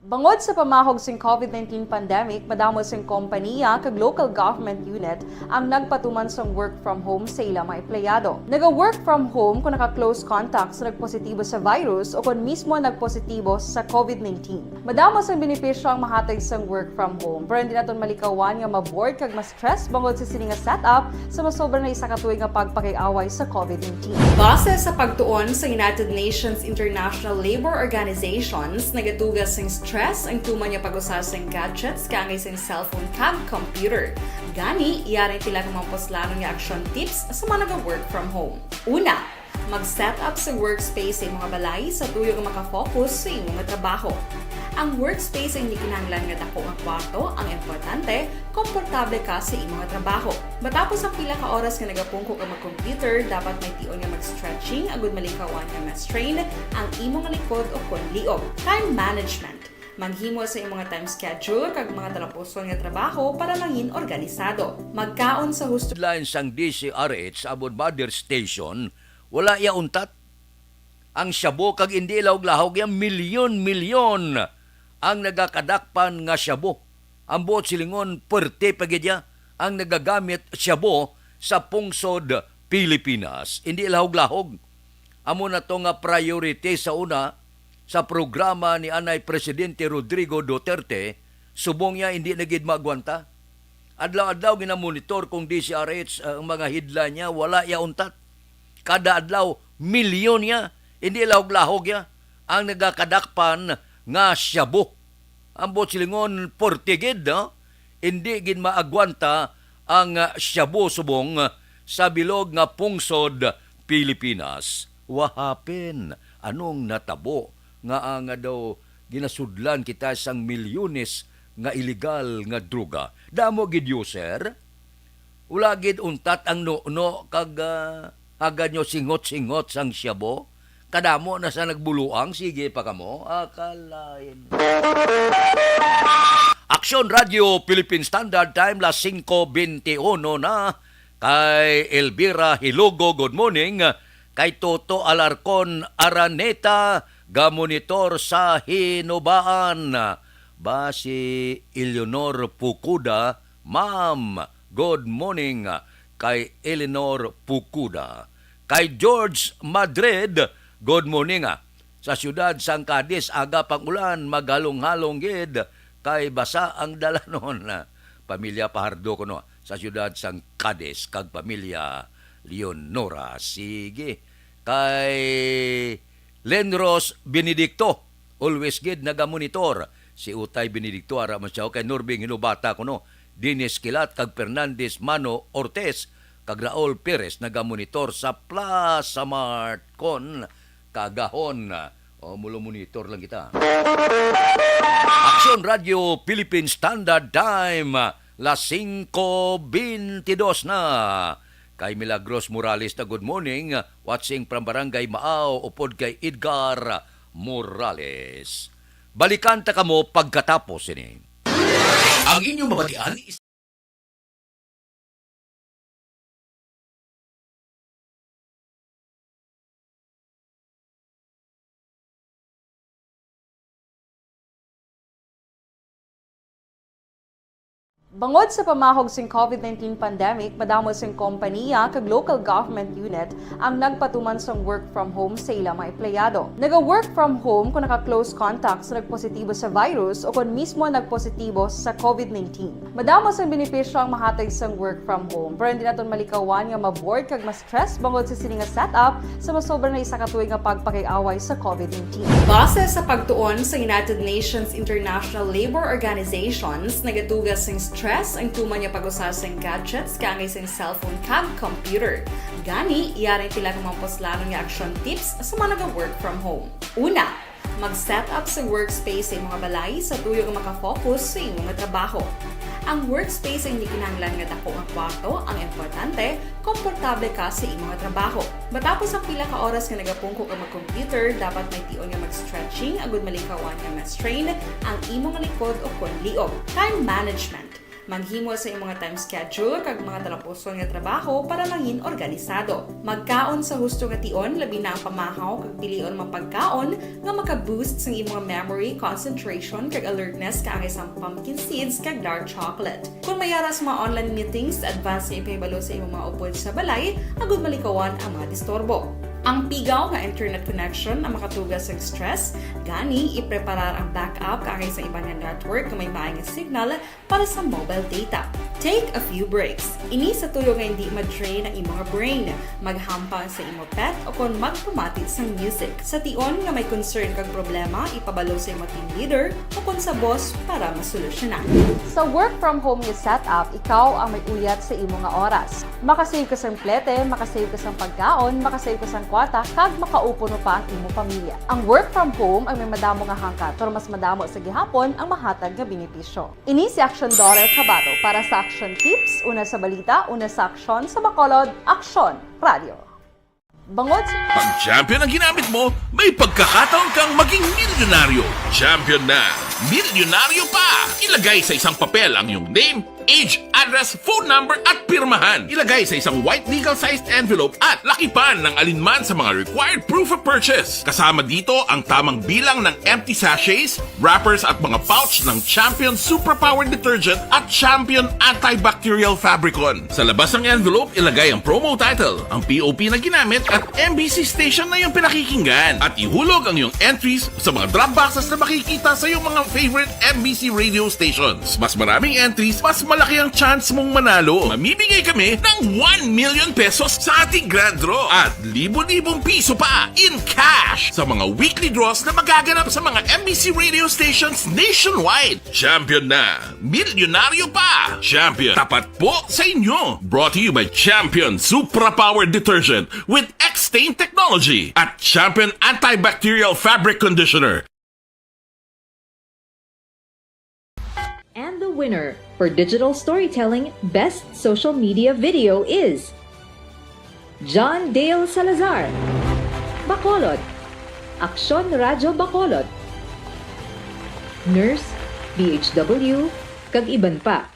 Bangod sa pamahog sing COVID-19 pandemic, madamo sing kompanya kag local government unit ang nagpatuman sang work from home sa ilang mga empleyado. Naga-work from home kung naka-close contact sa nagpositibo sa virus o kung mismo nagpositibo sa COVID-19. Madamo sang benepisyo ang mahatag sang work from home, pero hindi naton malikawan nga ma-bored kag ma-stress bangod sa sini nga setup sa masobra na isa ka tuig nga pagpakiaway sa COVID-19. Base sa pagtuon sa United Nations International Labor Organizations, nagatugas sing stress ang tuman niya pag-usar sa gadgets kangay sa cellphone kag computer. Gani, iyarin tila ng mga poslano nga action tips sa mga nag-work from home. Una, mag-set up sa workspace sa mga balay sa tuyo nga makafocus sa imong trabaho. Ang workspace ay hindi kinahanglan nga dako nga kwarto, ang importante, komportable ka sa imong trabaho. Matapos ang pila ka oras nga nagapungko ka mag-computer, dapat may tion nga mag-stretching agud malikawan nga ma-strain ang imong likod o konliog. Time management. Manghimo sa imong mga time schedule kag mga talapuson nga trabaho para mangin organisado. Magkaon sa husto line sang DCRH sa Abon Bader Station, wala ya untat. Ang syabo kag indi lawg-lahog ya milyon-milyon ang nagakadakpan nga syabo. Ang buot silingon perte pagidya ang nagagamit syabo sa pungsod Pilipinas. Indi lahog-lahog. Amo na to nga priority sa una sa programa ni Anay Presidente Rodrigo Duterte, subong niya hindi nagid magwanta. Adlaw-adlaw ginamonitor kung DCRH ang mga hidla niya, wala ya untat. Kada adlaw, milyon niya, hindi lahog-lahog ya, ang nagakadakpan nga syabo. Ang buot silingon portigid, no? Hindi gid maagwanta ang syabo subong sa bilog nga pungsod Pilipinas. Wahapin anong natabo nga nga daw ginasudlan kita sang milyones nga illegal nga droga. Damo gid user. Ula gid untat ang no kag agad nyo singot-singot sang siyabo. Kadamo na sa nagbuluang, sige pa kamo, akalain. Aksyon Radio Philippine Standard Time, las 5:21 na. Kay Elvira Hilugo, good morning. Kay Toto Alarcon Araneta, gamonitor sa Hinubaan. Ba si Eleanor Pukuda, ma'am, good morning. Kay Eleanor Pukuda. Kay George Madrid, good morning. Sa siyudad sang Cadiz, aga pang ulan, maghalong-halong gid. Kay basa ang dalanon. Pamilya Pahardo ko no. Sa siyudad sang Cadiz, kag pamilya Leonora. Sige. Kay Lenros Benedicto, always gid nagamonitor. Si Utay Benedicto, ara man siya. Kay Norbing Hinubata ko no. Dinis Kilat, kag Fernandez Mano Ortez, kag Raul Perez, nagamonitor sa Plaza Mart kon kagahon. O, mulo monitor lang kita. Aksyon Radio Philippine Standard Time, las 5:22 na. Kay Milagros Morales na good morning, watching from Barangay Maaw, upod kay Edgar Morales. Balikan ta kamo pagkatapos ini. Ang inyong mabatian is Bangod sa pamahog sing COVID-19 pandemic, madamo sing kompanya kag local government unit ang nagpatuman sang work from home sa ilang mga empleyado. Naga-work from home kung naka-close contact sa nagpositibo sa virus o kung mismo nagpositibo sa COVID-19. Madamo sang benepisyo ang mahatag sang work from home, pero hindi naton malikawan nga ma-bored kag ma-stress bangod sa sini nga setup sa masobra na isa ka tuig nga pagpakiaway sa COVID-19. Base sa pagtuon sa United Nations International Labour Organizations, nagatugas sing stress ang tuman niya pag-usar sa gadgets kangay sa cellphone kag computer. Gani, iyaring tila ng mga poslano nga action tips sa mga nag-work from home. Una, mag-set up sa workspace sa mga balay sa tuyo nga makafocus sa imong trabaho. Ang workspace ay hindi kinahanglan nga dako nga kwarto, ang importante, komportable ka sa imong trabaho. Matapos ang pila ka oras nga nagapungko ka mag-computer, dapat may tion nga mag-stretching agud malikawan nga ma-strain ang imong likod o konliog. Time management. Maghimo sa imong mga time schedule kag mga talapuson nga trabaho para mangin organisado. Magkaon sa husto nga tion, labi na ang pamahaw kag pilion mapagkaon nga maka-boost sa imong memory, concentration kag alertness kaangay sa pumpkin seeds kag dark chocolate. Kung mayara sa mga online meetings, advance sa ipahibalo sa imong mga upod sa balay, agud malikawan ang mga disturbo. Ang pigaw nga internet connection ang makatugas sa stress, gani ipreparar ang backup kaangay sa ibang nga network na may maayong signal para sa mobile data. Take a few breaks. Ini sa tuyo nga hindi ma-drain ang imong brain, maghampang sa imong pet o kung magpumati sa music. Sa tion nga may concern kag problema, ipabalo sa imong team leader o kung sa boss para masolusyonan. Sa work from home nga setup, ikaw ang may uyat sa imong nga oras. Makasave ka sang plete, makasave ka sang pagkaon, makasave ka sang kwata, kag makaupo no pa ang imong pamilya. Ang work from home ay may madamo nga hangkat, pero mas madamo sa gihapon ang mahatag nga benepisyo. Ini si Aksyon Dorel Cabato para sa Action Tips, una sa balita, una sa aksyon sa Bacolod, Aksyon Radio. Bangod sa... Pag champion ang ginamit mo, may pagkakataon kang maging milyonaryo. Champion na, milyonaryo pa! Ilagay sa isang papel ang iyong name, age, address, phone number at pirmahan. Ilagay sa isang white legal-sized envelope at lakipan ng alinman sa mga required proof of purchase. Kasama dito ang tamang bilang ng empty sachets, wrappers at mga pouch ng Champion Superpower Detergent at Champion Antibacterial Fabricon. Sa labas ng envelope, ilagay ang promo title, ang POP na ginamit at MBC station na yung pinakikinggan. At ihulog ang iyong entries sa mga drop boxes na makikita sa iyong mga favorite MBC radio stations. Mas maraming entries, mas malaki ang chance mong manalo. Mamimigay kami ng 1 million pesos sa ating grand draw at libo-libong piso pa in cash sa mga weekly draws na magaganap sa mga MBC radio stations nationwide. Champion na, milyonaryo pa. Champion, tapat po sa inyo. Brought to you by Champion Supra Power Detergent with extra stain technology at Champion Antibacterial Fabric Conditioner. And the winner for digital storytelling best social media video is John Dale Salazar, Bacolod, Aksyon Radyo Bacolod, Nurse, BHW, kag iban pa.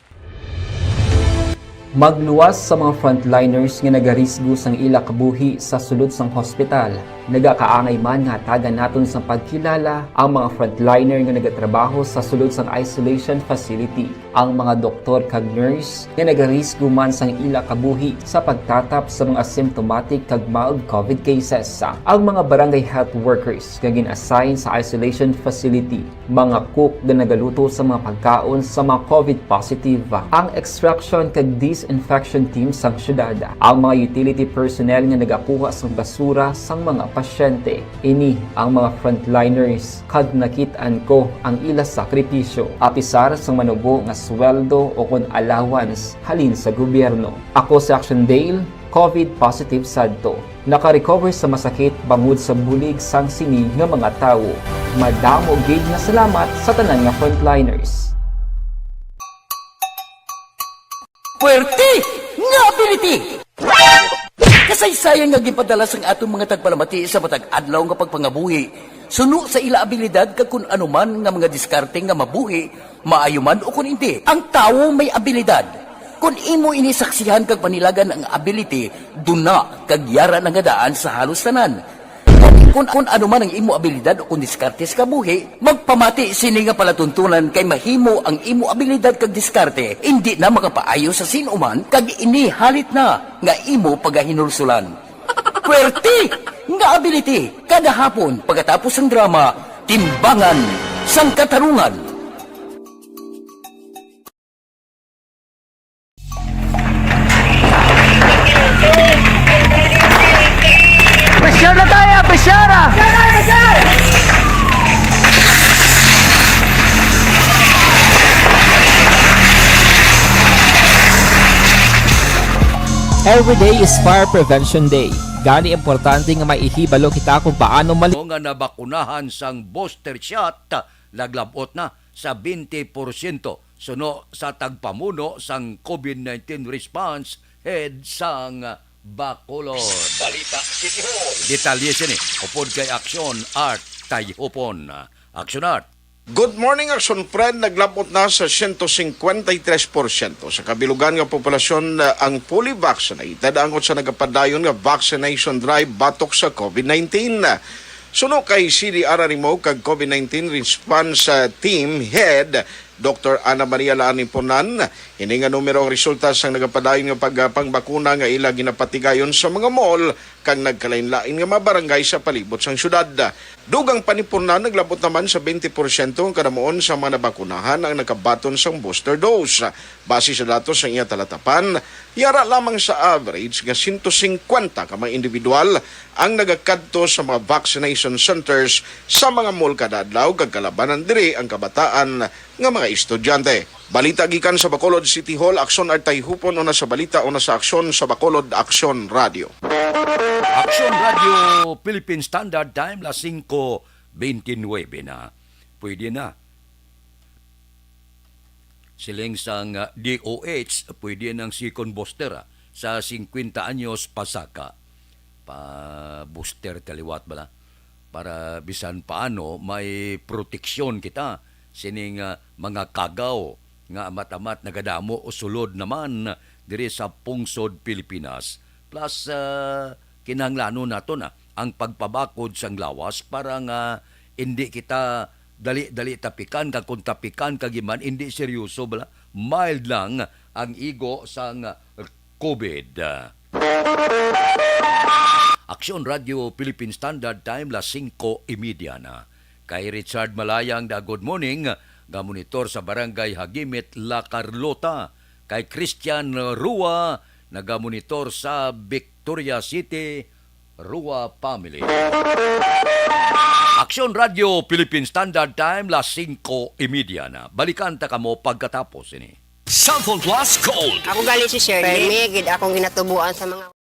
Magluwas sa mga frontliners nga nagarisgo sang ila kabuhi sa sulod sang hospital. Nagakaangay man nga tagan naton sa pagkilala ang mga frontliner nga nagatrabaho sa sulod sang isolation facility. Ang mga doktor kag nurse nga nagarisgo man sang ila kabuhi sa pagtatap sa mga asymptomatic kag mild COVID cases. Ang mga barangay health workers nga gin-assign sa isolation facility, mga cook nga nagaluto sa mga pagkaon sa mga COVID positive, ang extraction kag disinfection team sang syudad, ang mga utility personnel nga nagakuha sang basura sang mga pasyente. Ini ang mga frontliners kag nakitaan ko ang ila sakripisyo apisar sang manubo nga sweldo o kon allowance halin sa gobyerno. Ako si Action Dale, COVID positive sadto. Naka-recover sa masakit bangod sa bulig sang sini nga mga tawo. Madamo gid nga salamat sa tanan nga frontliners. Puwerte nga ability! Kasaysayan nga gipadala sang atong mga tagpalamati sa matag adlaw nga pagpangabuhi. Suno sa ila abilidad kag kun anuman nga mga diskarte nga mabuhi, maayo man o kun hindi. Ang tawo may abilidad. Kung imo inisaksihan kag panilagan ang ability, duna kag yara nga daan sa halos tanan. Kung ano man ang imo abilidad o kung diskarte sa kabuhi, magpamati sini nga palatuntunan kay mahimo ang imo abilidad kag diskarte, hindi na makapaayo sa sinuman kag ini halit na nga imo pagahinulsulan. Puwerte nga ability kada hapon pagkatapos ng drama, Timbangan sang Katarungan. Presyar na tayo! Presyar! Every day is Fire Prevention Day. Gani importante nga maihibalo kita kung paano nga nabakunahan sang booster shot, laglabot na sa 20% suno sa tagpamuno sang COVID-19 response head sang Bacolod. Balita City Hall. Detalye sini upod kay Aksyon Art Tayhupon. Aksyon Art. Good morning, Action Friend. Naglabot na sa 153%. Sa kabilugan nga populasyon ang fully vaccinated angot sa nagapadayon nga vaccination drive batok sa COVID-19. Suno kay CDR Arimo kag COVID-19 response team head Dr. Ana Maria Laaniponan, ini nga numero ang resulta sang nagapadayon nga pagpangbakuna nga ila ginapatigayon sa mga mall kang nagkalain-lain nga mabarangay sa palibot sang syudad. Dugang panipunan naglabot naman sa 20% ang kadamuon sa mga nabakunahan ang nakabaton sang booster dose. Base sa datos sa iya talatapan, yara lamang sa average nga 150 ka mga individual ang nagakadto sa mga vaccination centers sa mga mall kada adlaw kag kalabanan diri ang kabataan nga mga estudyante. Balita gikan sa Bacolod City Hall, Aksyon Art Tayhupon, una sa balita, una sa aksyon sa Bacolod Aksyon Radio. Aksyon Radio Philippine Standard Time, las 5:29 na. Pwede na. Siling sang DOH, pwede ng second booster sa 50 anyos pasaka. Pa-booster kaliwat bala. Para bisan paano may proteksyon kita sining mga kagaw nga matamat nagadamo o sulod naman diri sa pungsod Pilipinas. Plus kinahanglanon nato na ang pagpabakod sang lawas para nga hindi kita dali-dali tapikan kag kung tapikan kagiman hindi seryoso bala, mild lang ang igo sang COVID. Aksyon Radio Philippine Standard Time, las 5:30 na. Kay Richard Malayang da good morning, nga monitor sa Barangay Hagimit, La Carlota. Kay Christian Rua, nagamonitor sa Victoria City, Rua Family. Aksyon Radio Philippine Standard Time, las 5:30 na. Balikan ta kamo pagkatapos ini. Sample Plus Gold. Ako galing si Shirley. Permigid akong ginatubuan sa mga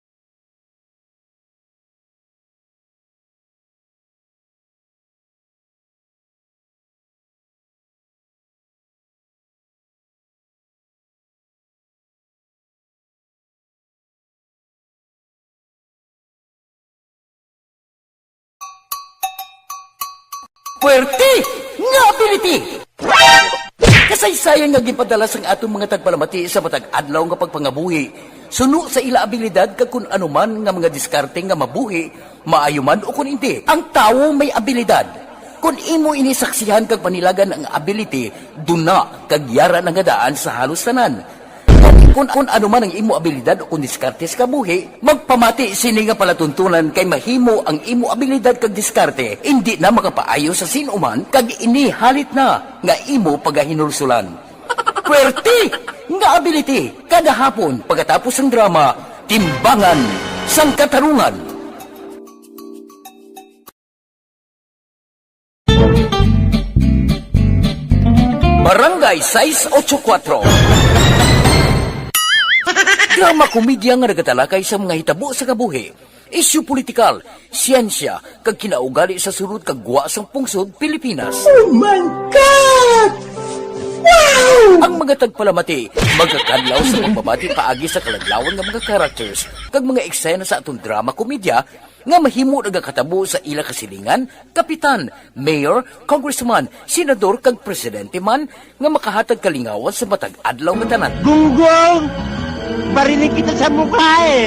Puwerte nga ability! Kasaysayan nga gipadala sang atong mga tagpalamati sa matag adlaw nga pagpangabuhi. Suno sa ila abilidad kag kun anuman nga mga diskarte nga mabuhi, maayo man o kun hindi. Ang tawo may abilidad. Kung imo inisaksihan kag panilagan ang ability, duna kag yara nga daan sa halos tanan. Kung anuman ang imo abilidad o kung diskarte sa kabuhi, magpamati sini nga palatuntunan kay mahimo ang imo abilidad kag diskarte, hindi na makapaayo sa sinuman kag ini halit na nga imo pagahinulsulan. Puwerte nga ability kada hapon pagkatapos ng drama, Timbangan sang Katarungan. Barangay 684. Drama komedya nga nagatalakay sa mga hitabo sa kabuhi, isyu politikal, siyensya, kag kinaugali sa sulod kag guwa sang pungsod Pilipinas. Oh my God! Wow! Ang mga tagpalamati, magkakadlaw sa pagbabati paagi sa kalaglawan nga mga characters kag mga eksena sa atong drama komedya nga mahimo nagakatabo sa ila kasilingan, kapitan, mayor, congressman, senador kag presidente man nga makahatag kalingawan sa matag adlaw nga tanan. Gunggong! Barinig kita sa mukha eh!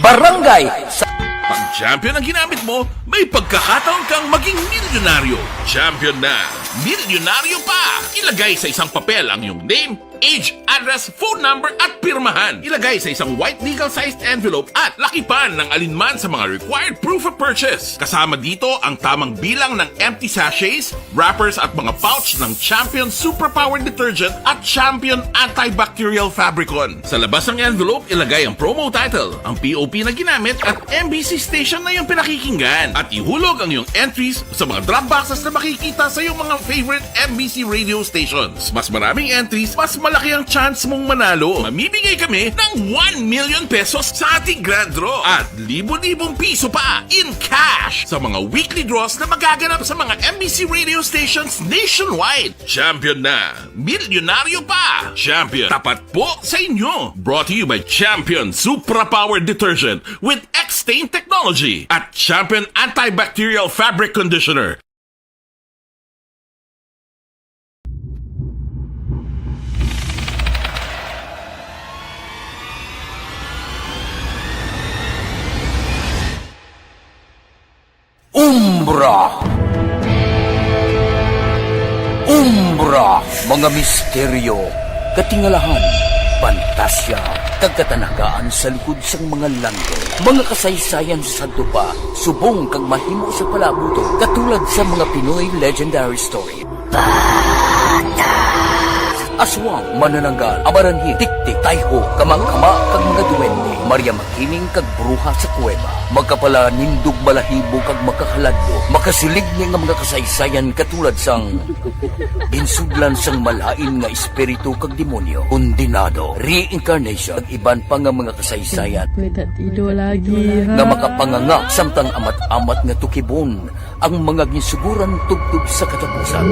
Barangay sa Pag champion ang ginamit mo, may pagkakataon kang maging milyonaryo. Champion na, milyonaryo pa! Ilagay sa isang papel ang iyong name, age, address, phone number at pirmahan. Ilagay sa isang white legal-sized envelope at lakipan ng alinman sa mga required proof of purchase. Kasama dito ang tamang bilang ng empty sachets, wrappers at mga pouch ng Champion Superpower Detergent at Champion Antibacterial Fabricon. Sa labas ng envelope, ilagay ang promo title, ang POP na ginamit at MBC station na yung pinakikinggan. At ihulog ang iyong entries sa mga drop boxes na makikita sa iyong mga favorite MBC radio stations. Mas maraming entries, mas malaki ang chance mong manalo. Mamibigay kami ng 1 million pesos sa ating grand draw at libo-libong piso pa in cash sa mga weekly draws na magaganap sa mga MBC radio stations nationwide. Champion na, milyonaryo pa. Champion, tapat po sa inyo. Brought to you by Champion Supra Power Detergent with X-Stain Technology at Champion Antibacterial Fabric Conditioner. Umbra, mga misteryo, katingalahan, pantasya, kagkatanagaan sa likod sang mga langit. Mga kasaysayan sa dupa, subong kag mahimo sa palabuto, katulad sa mga Pinoy legendary story. Aswang, manananggal, abaranhit, tiktik, tayho, kamang-kama, kag mga duwende, Maria Makining kag bruha sa kuweba, magkapala nindog balahibo kag makakaladlo, makasilig niya nga mga kasaysayan katulad sang ginsudlan sang malain nga espiritu kag demonyo, kondinado, reincarnation, kag iban pa nga mga kasaysayan nga makapanganga samtang amat-amat nga tukibon ang mga ginsuguran tugtog sa katapusan.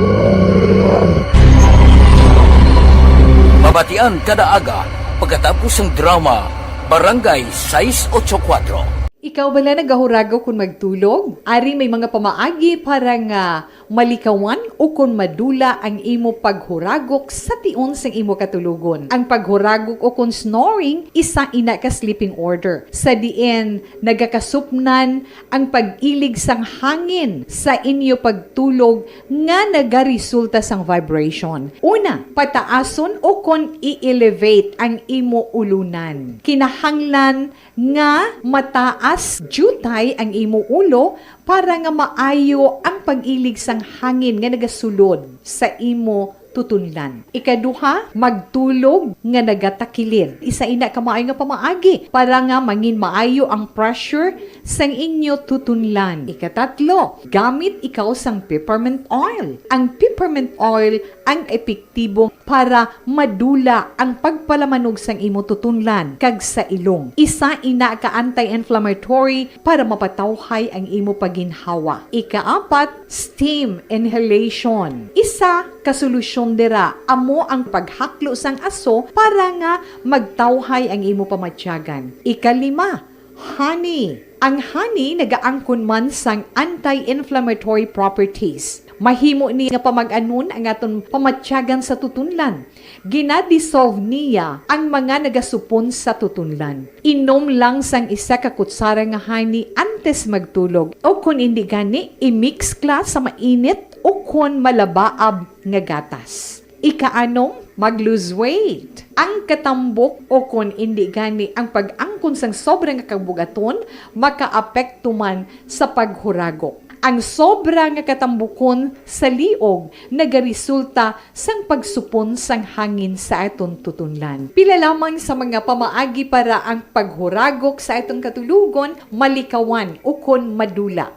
Mabatian kada aga pagkatapos ng drama Barangay 684. Ikaw bala nagahurago kung magtulog? Ari may mga pamaagi para nga malikawan o kung madula ang imo paghuragok sa tion sang imo katulugon. Ang paghuragok o kung snoring, isa ina ka sleeping order. Sa diin, nagakasupnan ang pag-ilig sang hangin sa inyo pagtulog nga nagaresulta sang vibration. Una, pataason o kung i-elevate ang imo ulunan. Kinahanglan nga mataas jutay ang imo ulo para nga maayo ang pag-ilig sang hangin nga nagasulod sa imo tutunlan. Ikaduha, magtulog nga nagatakilid. Isa ina ka maayo nga pamaagi para nga mangin maayo ang pressure sang inyo tutunlan. Ikatatlo, gamit ikaw sang peppermint oil. Ang peppermint oil ang epektibo para madula ang pagpalamanog sang imo tutunlan kag sa ilong. Isa ina ka anti-inflammatory para mapatawhay ang imo paginhawa. Ikaapat, steam inhalation. Isa ka solusyon dira amo ang paghaklo sang aso para nga magtawhay ang imo pamatyagan. Ikalima, honey. Ang honey nagaangkon man sang anti-inflammatory properties. Mahimo ni nga pamag-anon ang aton pamatyagan sa tutunlan. Ginadissolve niya ang mga nagasupon sa tutunlan. Inom lang sang isa ka kutsara nga honey antes magtulog. O kung hindi gani, i-mix class sa mainit o kung malabaab nga gatas. Ikaanom, mag-lose weight. Ang katambok o kung hindi gani ang pag-angkon sang sobrang kabugaton, makaapekto man sa paghuragok. Ang sobra nga katambukon sa liog nagaresulta sang pagsupon sang hangin sa aton tutunlan. Pila lamang sa mga pamaagi para ang paghuragok sa aton katulugon malikawan o kon madula.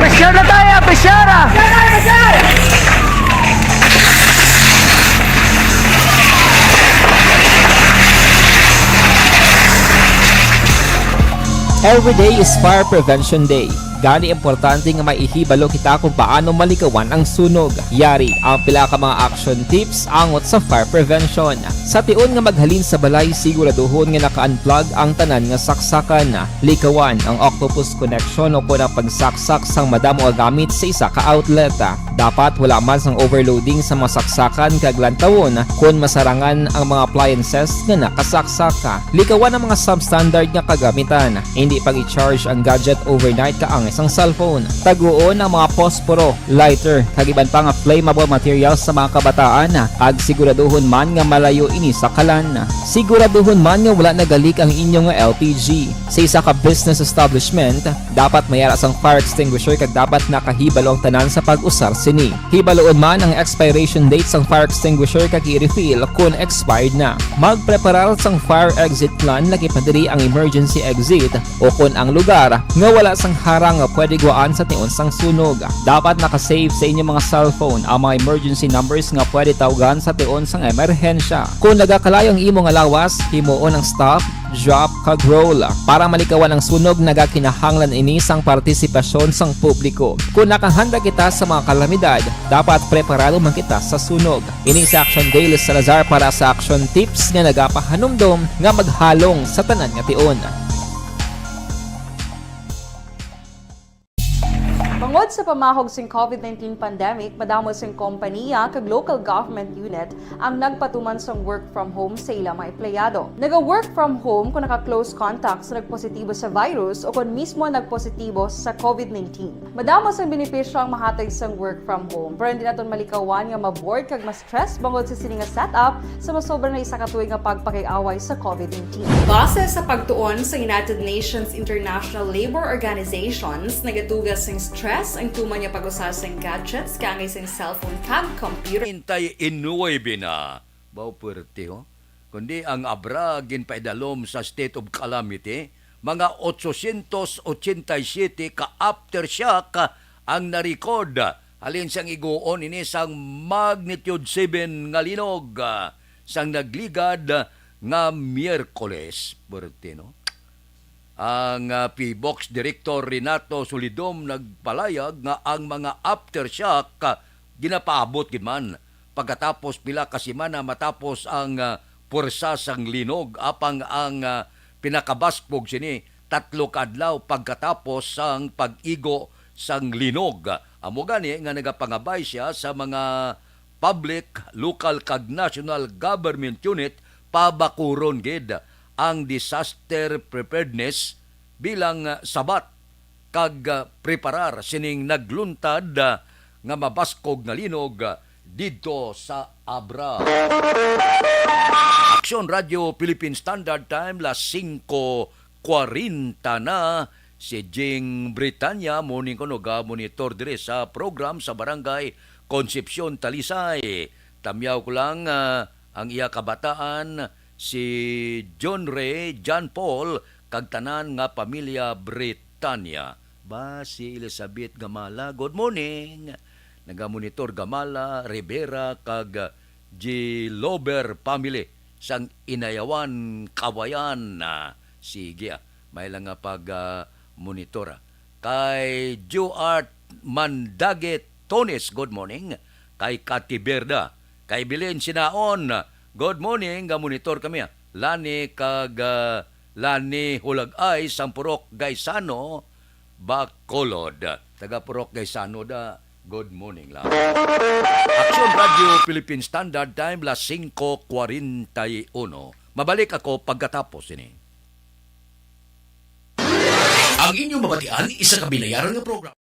Besyara tayo! Besyara! Every day is Fire Prevention Day. Gani importante nga maihibalo kita kung paano malikawan ang sunog. Yari ang pila ka mga action tips angot sa fire prevention. Sa tion nga maghalin sa balay, siguraduhon nga naka-unplug ang tanan nga saksakan. Likawan ang octopus connection o kung ang pagsaksak sang madamo nga gamit sa isa ka outlet. Dapat wala man sang overloading sa masaksakan kag lantawon kung masarangan ang mga appliances nga nakasaksaka. Likawan ang mga substandard nga kagamitan. Hindi pag i-charge ang gadget overnight kaang isang cellphone. Taguon ang mga posporo, lighter, kag iban pa nga flammable materials sa mga kabataan. Ag siguraduhon man nga malayo ini sa kalan. Siguraduhon man nga wala nagalik ang inyong LPG. Sa isa ka business establishment, dapat mayara sang fire extinguisher kag dapat nakahibalo ang tanan sa pag-usar sini. Hibaloon man ang expiration date sang fire extinguisher kag i-refill kung expired na. Magpreparar sang fire exit plan laki padiri ang emergency exit o kung ang lugar nga wala sang harang nga pwede guwaan sa tion sang sunog. Dapat nakasave sa inyong mga cellphone ang mga emergency numbers nga pwede tawagan sa tion sang emerhensya. Kung nagakalayo ang imong lawas, himuon ang stop, drop, kag roll. Para malikawan ang sunog, nagakinahanglan ini sang partisipasyon sang publiko. Kung nakahanda kita sa mga kalamidad, dapat preparado man kita sa sunog. Ini sa Action Daily Salazar para sa action tips nga nagapahanumdom nga maghalong sa tanan nga tion. Bangod sa pamahog sing COVID-19 pandemic, madamo sing kompanya kag local government unit ang nagpatuman sang work from home sa ilang mga empleyado. Naga-work from home kung naka-close contact sa nagpositibo sa virus o kung mismo nagpositibo sa COVID-19. Madamo sang benepisyo ang mahatag sang work from home, pero hindi naton malikawan nga ma-bored kag ma-stress bangod sa sini nga setup sa masobra na isa ka tuig nga pagpakiaway sa COVID-19. Base sa pagtuon sa United Nations International Labor Organizations, nagatugas sing stress ang tuman niya pag-usar sa gadgets, kaya sa cellphone kag computer. Hintay inuwi bina. Baw puwerte ho. Kundi ang abra ginpaidalom sa state of calamity, mga 887 ka aftershock ang na-record. Halin sang iguon ini sang magnitude 7 nga linog sang nagligad nga Miyerkules. Puwerte no? Ang PBOX Director Renato Solidom nagpalayag nga ang mga aftershock ginapaabot giman pagkatapos pila ka semana matapos ang puwersa sang linog apang ang pinakabaspog sini 3 kadlaw pagkatapos sang pag-igo sang linog. Amo gani nga nagapangabay siya sa mga public, local kag national government unit pabakuron gid ang disaster preparedness bilang sabat kag preparar sining nagluntad nga mabaskog nga linog didto sa Abra. Aksyon Radio Philippine Standard Time las 5:40 na si Jing Britanya morning ko noga monitor dire sa program sa Barangay Concepcion Talisay. Tamyaw ko lang ang iya kabataan si John Ray, John Paul, kag tanan nga pamilya Britanya. Ba si Elizabeth Gamala, good morning. Nagamonitor Gamala, Rivera, kag G. Lober family sang Inayawan, Kawayan. Sige, may lang nga pag monitor. Kay Joart Mandage Tones, good morning. kay Kati Berda, kay Bilin Sinaon. Good morning, ga monitor kami. Lani Lani Hulagay, Sampurok Gaisano, Bacolod. Taga Purok Gaisano da. Good morning lang. Action Radio Philippine Standard Time, las 5:41. Mabalik ako pagkatapos ini. Ang inyong mabatian, isa ka binayaran ng program.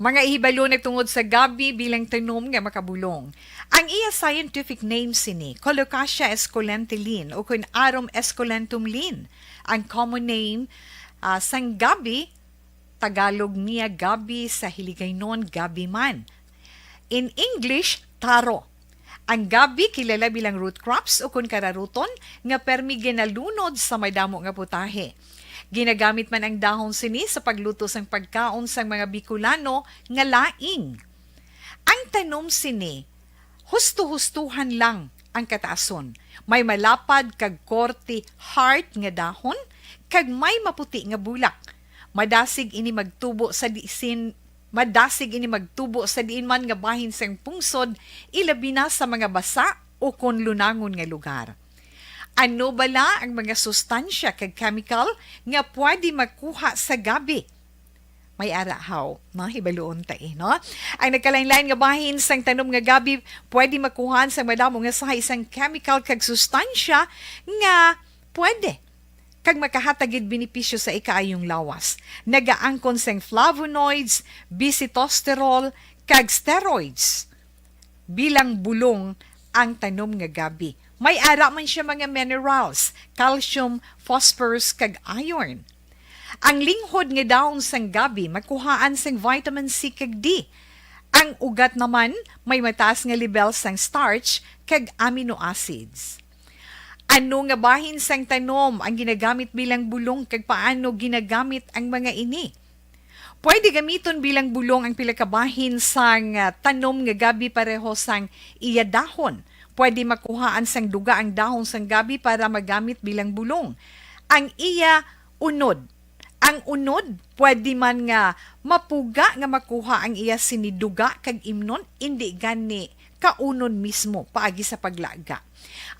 Mga ihibalo nagtungod sa gabi bilang tanom nga makabulong. Ang iya scientific name sini, Colocasia esculentilin o kun Arum esculentum lin. Ang common name sang gabi, Tagalog niya gabi, sa Hiligaynon gabi man. In English, taro. Ang gabi kilala bilang root crops o kun kararuton nga permi ginalunod sa may damo nga putahe. Ginagamit man ang dahon sini sa pagluto sang pagkaon sang mga Bicolano nga laing. Ang tanom sini, husto-hustuhan lang ang kataason. May malapad kag korte heart nga dahon, kag may maputi nga bulak. Madasig ini magtubo sa diin man nga bahin sang pungsod, ilabi na sa mga basa o kon lunangon nga lugar. Ano bala ang mga sustansya kag chemical nga pwede makuha sa gabi? May arahaw, no? Hibaluon tayo, no? Ang nagkalain-lain nga bahin sang tanom nga gabi pwede makuhaan sa madamo nga sa isang chemical kag sustansya nga pwede kag makahatagid benepisyo sa ikaayong lawas. Nagaangkon sang flavonoids, bisitosterol, kag steroids. Bilang bulong ang tanom nga gabi. May ara man siya mga minerals, calcium, phosphorus, kag iron. Ang linghod nga dahon sang gabi makuhaan sang vitamin C kag D. Ang ugat naman may mataas nga level sang starch kag amino acids. Ano nga bahin sang tanom ang ginagamit bilang bulong kag paano ginagamit ang mga ini? Pwede gamiton bilang bulong ang pila ka bahin sang tanom nga gabi pareho sang iya dahon. Pwede makuhaan sang duga ang dahon sang gabi para magamit bilang bulong. Ang iya unod. Ang unod, pwede man nga mapuga nga makuha ang iya siniduga kag imnon, hindi gani kaunon mismo paagi sa paglaga.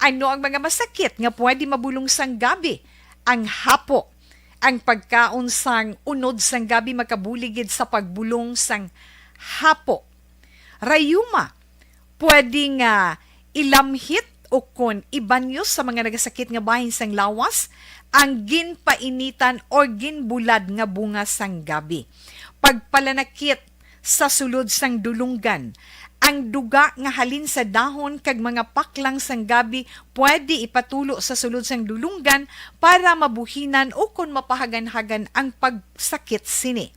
Ano ang mga masakit nga pwede mabulong sang gabi? Ang hapo. Ang pagkaon sang unod sang gabi makabuligid sa pagbulong sang hapo. Rayuma. Pwede nga ilamhit o kon ibanyo sa mga nagasakit nga bahin sang lawas ang ginpainitan o ginbulad nga bunga sang gabi. Pagpalanakit sa sulod sang dulunggan, ang duga nga halin sa dahon kag mga paklang sang gabi pwede ipatulo sa sulod sang dulunggan para mabuhinan o kon mapahagan-hagan ang pagsakit sini.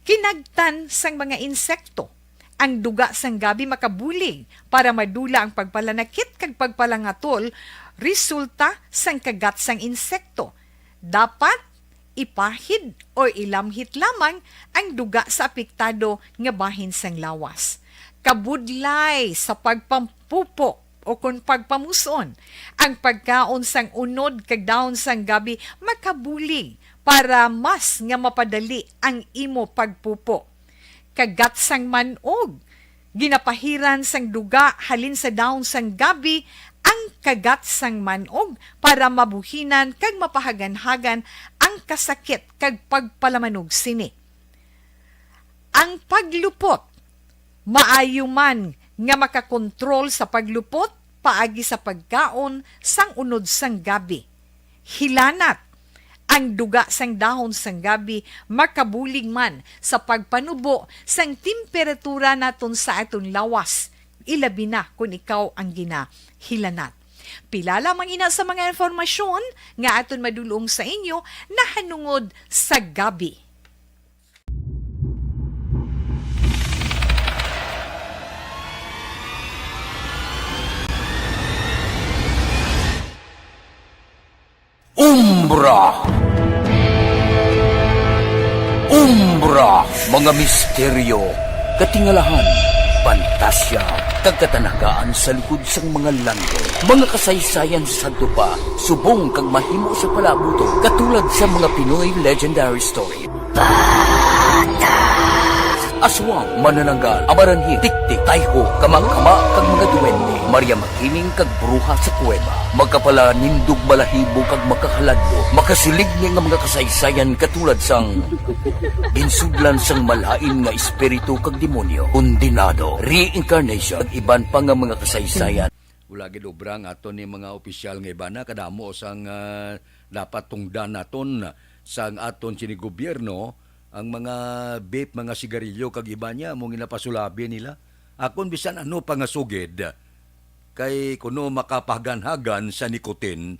Kinagtan sang mga insekto. Ang duga sang gabi makabulig para madula ang pagpalanakit kag pagpalangatol resulta sang kagat sang insekto. Dapat ipahid o ilamhit lamang ang duga sa apektado nga bahin sang lawas. Kabudlay sa pagpampupo o kung pagpamuson, ang pagkaon sang unod kag dahon sang gabi makabulig para mas nga mapadali ang imo pagpupo. Kagat sang manog, ginapahiran sang duga halin sa dahon sang gabi ang kagat sang manog para mabuhinan kag mapahagan-hagan ang kasakit kag pagpalamanog sini. Ang paglupot, maayo man nga makakontrol sa paglupot paagi sa pagkaon sang unod sang gabi. Hilanat, ang duga sang dahon sang gabi makabulig man sa pagpanubo sang temperatura naton sa aton lawas. Ilabi na kung ikaw ang ginahilanat. Pila lamang ina sa mga informasyon nga aton madulong sa inyo na hanungod sa gabi. Umbra! Umbra! Mga misteryo, katingalahan, pantasya, kagkatanagaan sa likod sang mga langgo. Mga kasaysayan sa dupa, subong kag mahimo sa palabuto, katulad sa mga Pinoy legendary story. Aswang, manananggal, amaranhi, tiktik, tayho, kamang-kama, kag mga duwende, Maria Makining kag bruha sa kuweba, magkapala nindog balahibo kag makahaladlo, makasilig niya nga mga kasaysayan katulad sang ginsudlan sang malain nga espiritu kag demonyo, kondinado, reincarnation, kag iban pa nga mga kasaysayan. Wala gid obrang aton ni mga opisyal nga iba na kadamo sang dapat tungdan naton sang aton sini gobyerno ang mga vape, mga sigarilyo kag iba niya mong ginapasulabi nila. Akon bisan ano pa nga sugid kay kuno makapaganhagan sa nikotin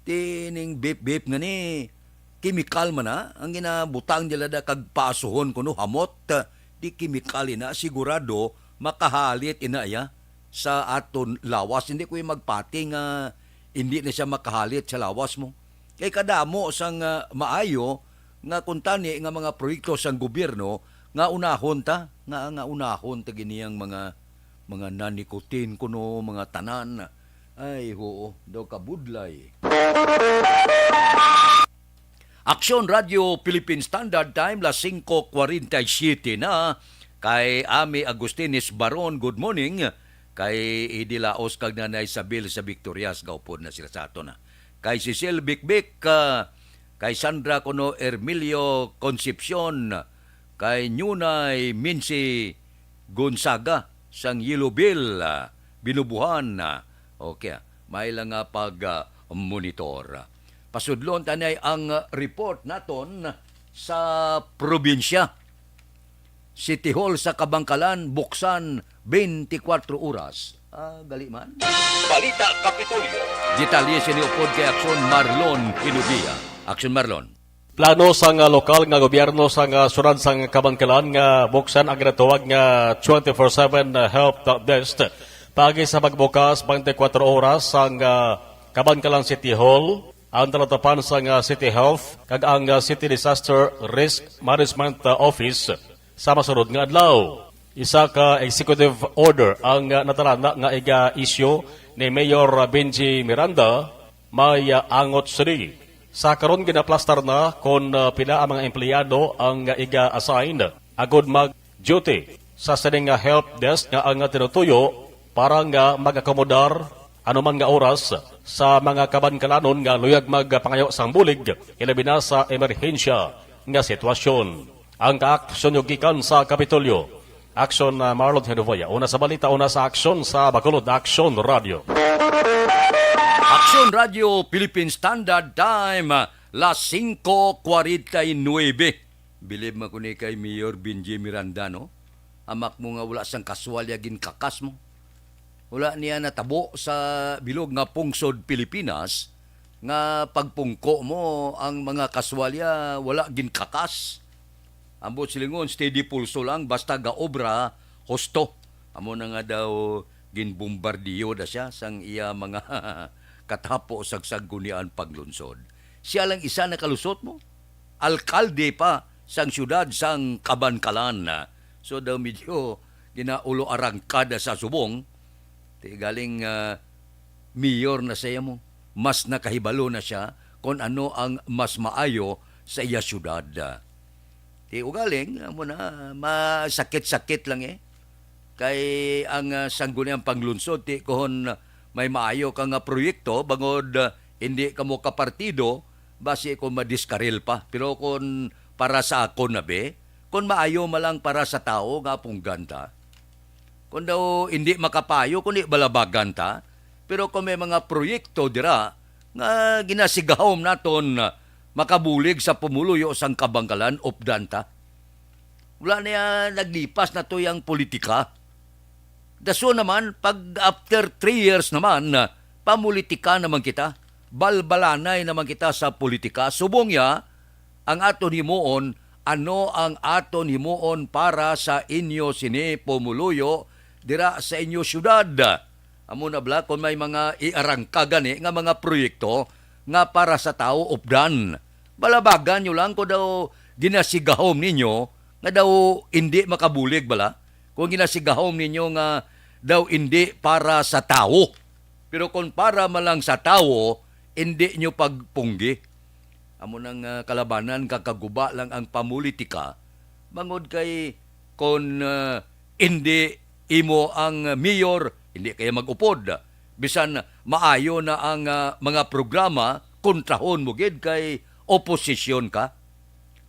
tining vape nga ni chemical man na ang ginabutang nila da kag pasuhon kuno hamot di chemical na sigurado makahalit inaya sa aton lawas. Hindi ko magpati nga hindi na siya makahalit sa lawas mo. Kay kadamo sang maayo nga kuntani nga mga proyekto sang gobyerno nga unahon ta nga unahon ta giniyang mga nanikotin kuno mga tanan. Ay hoo daw kabudlay. Aksyon Radio Philippine Standard Time las 5:47 na kay Ami Agustines Baron. Good morning. Kay Idilaos kag Nanay Isabel sa Victorias gaupod na sila sa aton na. Kay Cecil Bikbik kay Sandra Cono Ermilio Concepcion, kay Nyunay Minsi Gonzaga, sang Yellowbill, binubuhan. Okay, may lang nga pag-monitor. Pasudlon tanay ang report naton sa probinsya. City Hall sa Kabangkalan, buksan 24 oras. Gali man. Balita Kapitolyo. Detalye siniupod kay Aksyon Marlon Inugia. Aksyon Marlon. Plano sang lokal nga gobyerno sang surad sang Kabangkalan nga buksan ang ginatawag nga 24/7 help desk pagi sa pagbukas 24 oras sang Kabangkalan City Hall, ang talatapan sang City Health kag ang City Disaster Risk Management Office sa masunod nga adlaw. Isa ka executive order ang natalana nga iga-issue ni Mayor Benji Miranda may Angot City. Sa karon ginaplastar na kung pila ang mga empleyado ang iga-assign agod mag-duty sa sining help desk nga ang tinutuyo para nga mag-akomodar anuman nga oras sa mga kabangkalanon nga luyag magpangayo sang bulig ilabi na sa emerhensya nga sitwasyon. Ang kaaksyon yung gikan sa Kapitolyo. Aksyon Marlon Henovoya. Una sa balita, una sa aksyon sa Bacolod Aksyon Radio. Aksyon Radio Philippine Standard Time, las 5:49. Bilib mo kuni kay Mayor Benji Miranda, no? Amak mo nga wala sang kaswalya gin kakas mo. Wala niya natabo sa bilog nga pungsod Pilipinas nga pagpungko mo ang mga kaswalya wala gin kakas. Ambot silingon, steady pulso lang, basta gaobra, hosto. Amo na nga daw ginbombardiyo da siya sang iya mga katapo sagsagunian paglunsod. Siya lang isa na kalusot mo. Alkalde pa sang syudad sang Kabangkalan. So daw medyo ginaulo arangkada sa subong. Galing mayor na siya mo. Mas nakahibalo na siya kung ano ang mas maayo sa iya syudad. Ugaling, mo na, masakit-sakit lang Kay ang sangguniang panglunsod, kuhon may maayo ka nga proyekto, bangod hindi ka mo kapartido, basi kung madiskaril pa. Pero kung para sa ako na kung maayo malang para sa tao, nga pong ganta. Kung daw hindi makapayo, kung hindi balabagan ta, pero kung may mga proyekto dira, nga ginasigahom naton makabulig sa pumuluyo sang Kabangkalan, opdanta. Wala niya naglipas na to yung politika. Daso naman, pag after 3 years naman, pamulitika naman kita. Balbalanay naman kita sa politika. Subong ya, ang aton himuon, ano ang aton himuon para sa inyo sini pumuluyo, dira sa inyo syudad. Amo na bla, kung may mga iarangka gani, nga mga proyekto, nga para sa tao opdan. Balabagan nyo lang kung daw ginasigahom ninyo nga daw hindi makabulig bala. Kung ginasigahom ninyo nga daw hindi para sa tao. Pero kung para malang sa tao, hindi nyo pagpunggi. Amo ng kalabanan, kakaguba lang ang pamulitika. Bangod kay kung hindi imo ang mayor, hindi kaya mag-upod. Bisan maayo na ang mga programa, kontrahon mo gid kay oposisyon ka.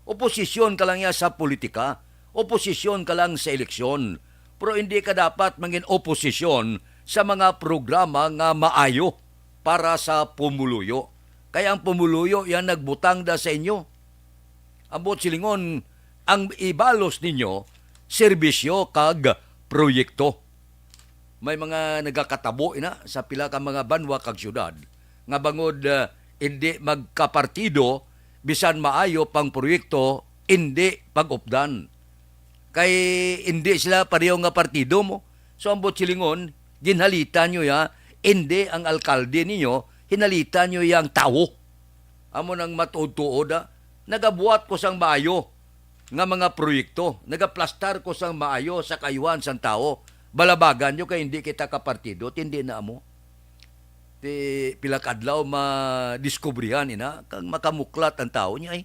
Oposisyon ka lang ya sa politika. Oposisyon ka lang sa eleksyon. Pero hindi ka dapat mangin oposisyon sa mga programa nga maayo para sa pumuluyo. Kaya ang pumuluyo yan nagbutang da sa inyo. Ambot silingon, ang ibalos ninyo, serbisyo kag proyekto. May mga nagakatabo ina sa pila ka mga banwa kag syudad nga bangod hindi magkapartido bisan maayo pang proyekto hindi pag-updan. Kay hindi sila pareho nga partido mo. So ambot silingon, ginhalitan nyo ya, hindi ang alkalde ninyo, hinalitan nyo yang tao. Amo nang matuod-tuod nagabuhat ko sang maayo nga mga proyekto, nagaplastar ko sang maayo sa kayuhan sang tao. Balabagan nyo kay hindi kita kapartido, hindi na mo. Pila kadlaw madiskubrihan ina, kang makamuklat ang tao niya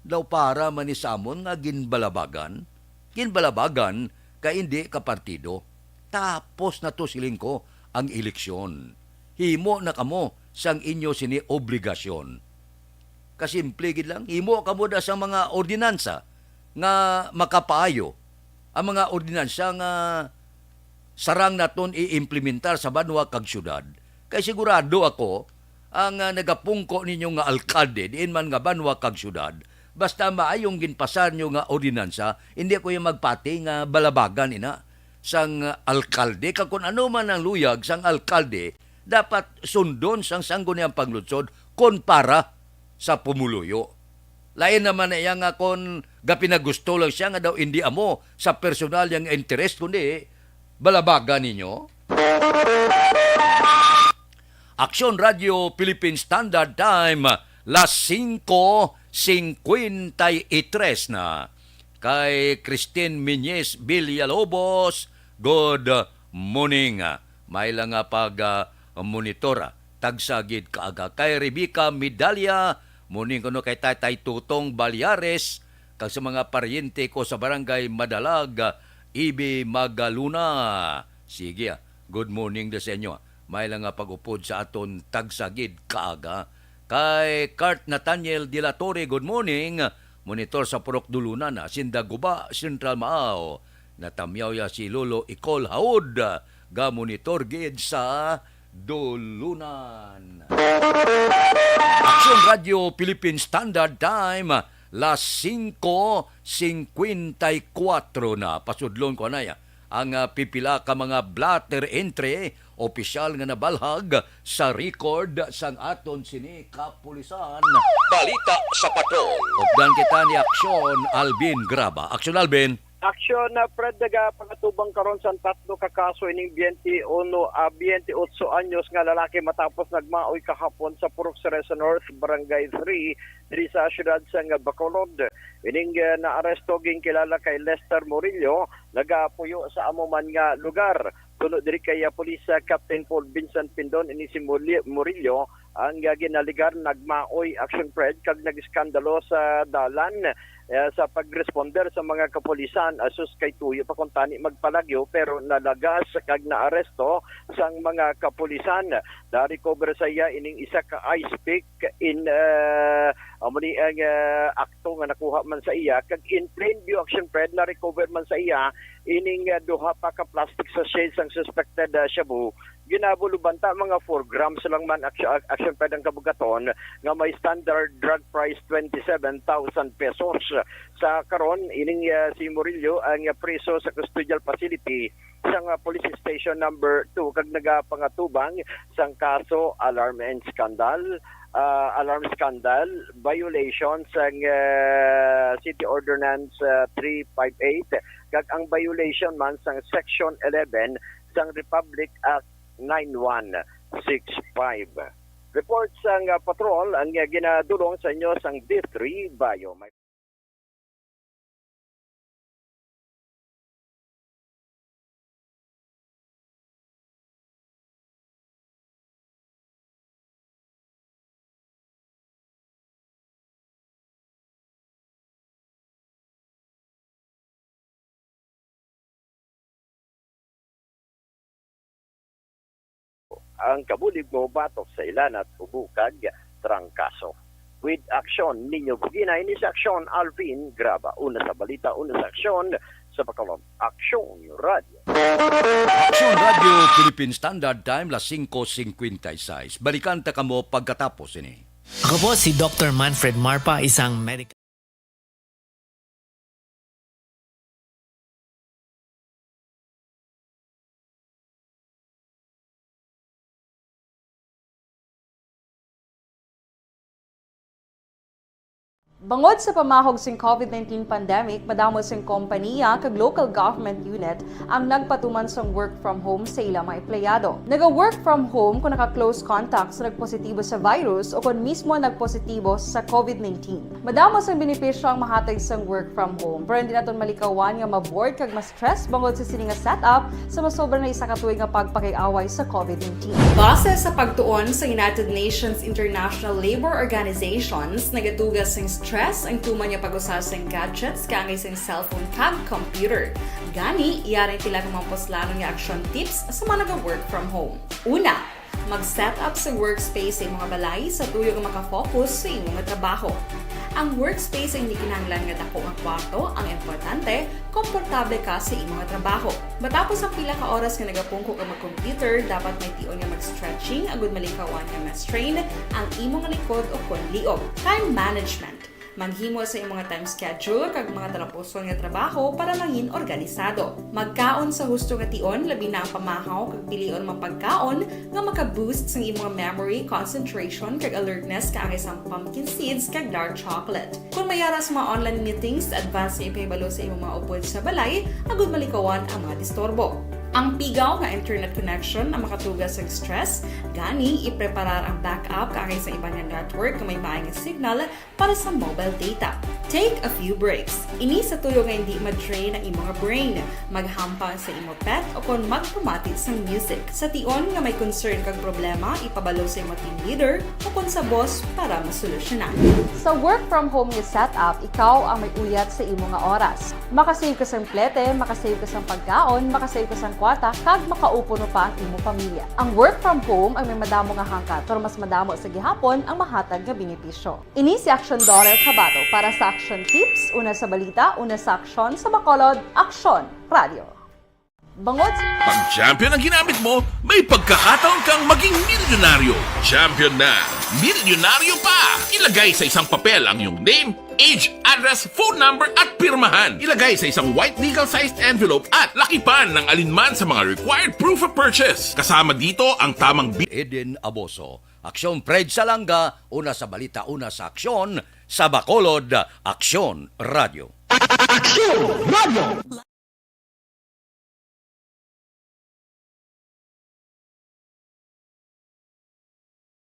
daw para manisamon nga ginbalabagan. Ginbalabagan kay hindi kapartido. Tapos na to siling ko ang eleksyon. Himo na kamo sang inyo sini obligasyon. Kasimple gid lang, himo kamo da sa mga ordinansa nga makapaayo. Ang mga ordinansa nga sarang naton i-implementar sa banwa kag syudad. Kay sigurado ako ang nagapungko ninyo nga alkalde diin man nga banwa kag syudad. Basta maayong ginpasan nyo nga ordinansa, hindi ko yung magpati nga balabagan ina sang alkalde. Kung ano man ang luyag sang alkalde, dapat sundon sang sangguniang panglutsod kon para sa pumuluyo. Lain naman na nga kon gapinagusto lang siya nga daw hindi amo sa personal yang interest, kundi balabagan ninyo. Aksyon Radio Philippine Standard Time, las 5:53 na. Kay Christine Miñez Villalobos, good morning. May lang pag-monitora. Tagsagid kaaga. Kay Rebecca Medalya, morning kuno kay Tatay Tutong Balyares, kag sa mga paryente ko sa barangay Madalag, Ibi Magaluna. Sige, good morning da sa inyo. May lang pag-upod sa aton tagsagid kaaga. Kay Kurt Nathaniel De La Torre, good morning. Monitor sa Purok Dulunan, Sinda Guba, Central Maaw. Natamyaw ya si Lolo Icol Haud, ga monitor gid sa Dulunan. Aksyon Radio Philippine Standard Time, las 5:54 na. Pasudlon ko na ya. Ang pipila ka mga blatter entry, opisyal nga nabalhag sa record sang aton sini kapulisan. Balita sa patrol. Updan kita ni Aksyon Alvin Graba. Aksyon Alvin. Aksyon na Fred, daga pangatubang karon sa tatlo ka kaso ining 28 anyos nga lalaki matapos nagmaoy kahapon sa Purok Cereza North, Barangay 3, diri sa syudad sang Bacolod. Ining naaresto ging kilala kay Lester Murillo, nagapuyo sa amuman nga lugar. Tunod diri kay Police Captain Paul Vincent Pindon, ini si Murillo ang ginaligar nagmaoy action Fred kag nagiskandalo sa dalan sa pagresponder sa mga kapulisan asus kay tuyo pa kung tani magpalagyo pero nalagas kag naaresto sang mga kapulisan. Na-recover sa iya ining isa ka ice pick in amuni ang akto nga nakuha man sa iya kag in plain view action Fred na-recover man sa iya ining duha pa ka plastic sachet sang suspected shabu. Ginabulubanta mga 4 grams lang man action Fred ang kabugaton nga may standard drug price 27,000 pesos. Sa karon ining si Murillo ang preso sa custodial facility sa police station number 2 kag nagapangatubang sang kaso alarm scandal violation sang City Ordinance 358 kag ang violation man sang Section 11 sang Republic Act 9165. Report sang patrol ang ginadulong sa inyo sang D3 Bayo. ang kabulig mo batok sa ilan at ubukag trangkaso. With action ninyo bugina ini sa aksyon Alvin Graba. Una sa balita, una sa aksyon sa Bacolod. Aksyon Radio. Aksyon Radio Philippine Standard Time las 5:56. Balikan ta kamo pagkatapos ini. Ako po si Dr. Manfred Marpa, isang medical Bangod sa pamahog sing COVID-19 pandemic, madamo sing kompanya kag local government unit ang nagpatuman sang work from home sa ilang mga empleyado. Naga-work from home kung naka-close contact sa nagpositibo sa virus o kung mismo nagpositibo sa COVID-19. Madamo sang benepisyo ang mahatag sang work from home, pero hindi naton malikawan nga ma-bored kag ma-stress bangod sa sini nga setup sa masobra na isa ka tuig nga pagpakiaway sa COVID-19. Base sa pagtuon sa United Nations International Labour Organizations, nagatugas sing stress ang tuman niya pag-usar sa gadgets kangay sa cellphone kag computer. Gani, iyarin tila ng mga poslano nga action tips sa mga nag-work from home. Una, mag-set up sa workspace sa imong balay sa tuyo nga makafocus sa imong trabaho. Ang workspace ay hindi kinahanglan nga dako nga kwarto, ang importante, komportable ka sa imong trabaho. Matapos ang pila ka oras nga nagapungko ka mag-computer, dapat may tion nga mag-stretching agud malikawan nga ma-strain ang imong likod o konliog. Time management. Maghimo sa imong time schedule kag mga tarapuson nga trabaho para maging organisado. Magkaon sa husto nga tion, labi na ang pamahaw kag pilion mapagkaon nga maka-boost sa imong memory, concentration kag alertness kaangay sang pumpkin seeds kag dark chocolate. Kung mayara sa mga online meetings, advance nga ipahibalo sa imong mga upod sa balay, agud malikawan ang mga disturbo. Ang pigaw nga internet connection ang makatugas sa stress, gani ipreparar ang backup kaangay sa ibang network nga may maayong signal para sa mobile data. Take a few breaks. Ini sa tuyo nga hindi ma-drain ang imong brain, maghampang sa imong pet o kung magpumatit sa music. Sa tion nga may concern kag problema, ipabalo sa imong team leader o kung sa boss para masolusyonan. Sa work from home nga setup, ikaw ang may uyat sa imong nga oras. Makasave ka sa plete, makasave ka sa pagkaon, makasave ka sa kwata, kag makaupo no pa ang imong pamilya. Ang work from home ay may madamo nga hangkat, pero mas madamo sa gihapon ang mahatag nga benepisyo. Ini si Aksyon Dorel Cabato para sa Action Tips, una sa balita, una sa aksyon sa Bacolod, Aksyon Radio. Bangod Pag champion ang ginamit mo, may pagkakataon kang maging milyonaryo. Champion na, milyonaryo pa! Ilagay sa isang papel ang iyong name, age, address, phone number at pirmahan. Ilagay sa isang white legal-sized envelope at lakipan ng alinman sa mga required proof of purchase. Kasama dito ang tamang Eden Aboso. Aksyon Fred Salanga, una sa balita, una sa aksyon, sa Bacolod, Aksyon Radio. Aksyon Radio!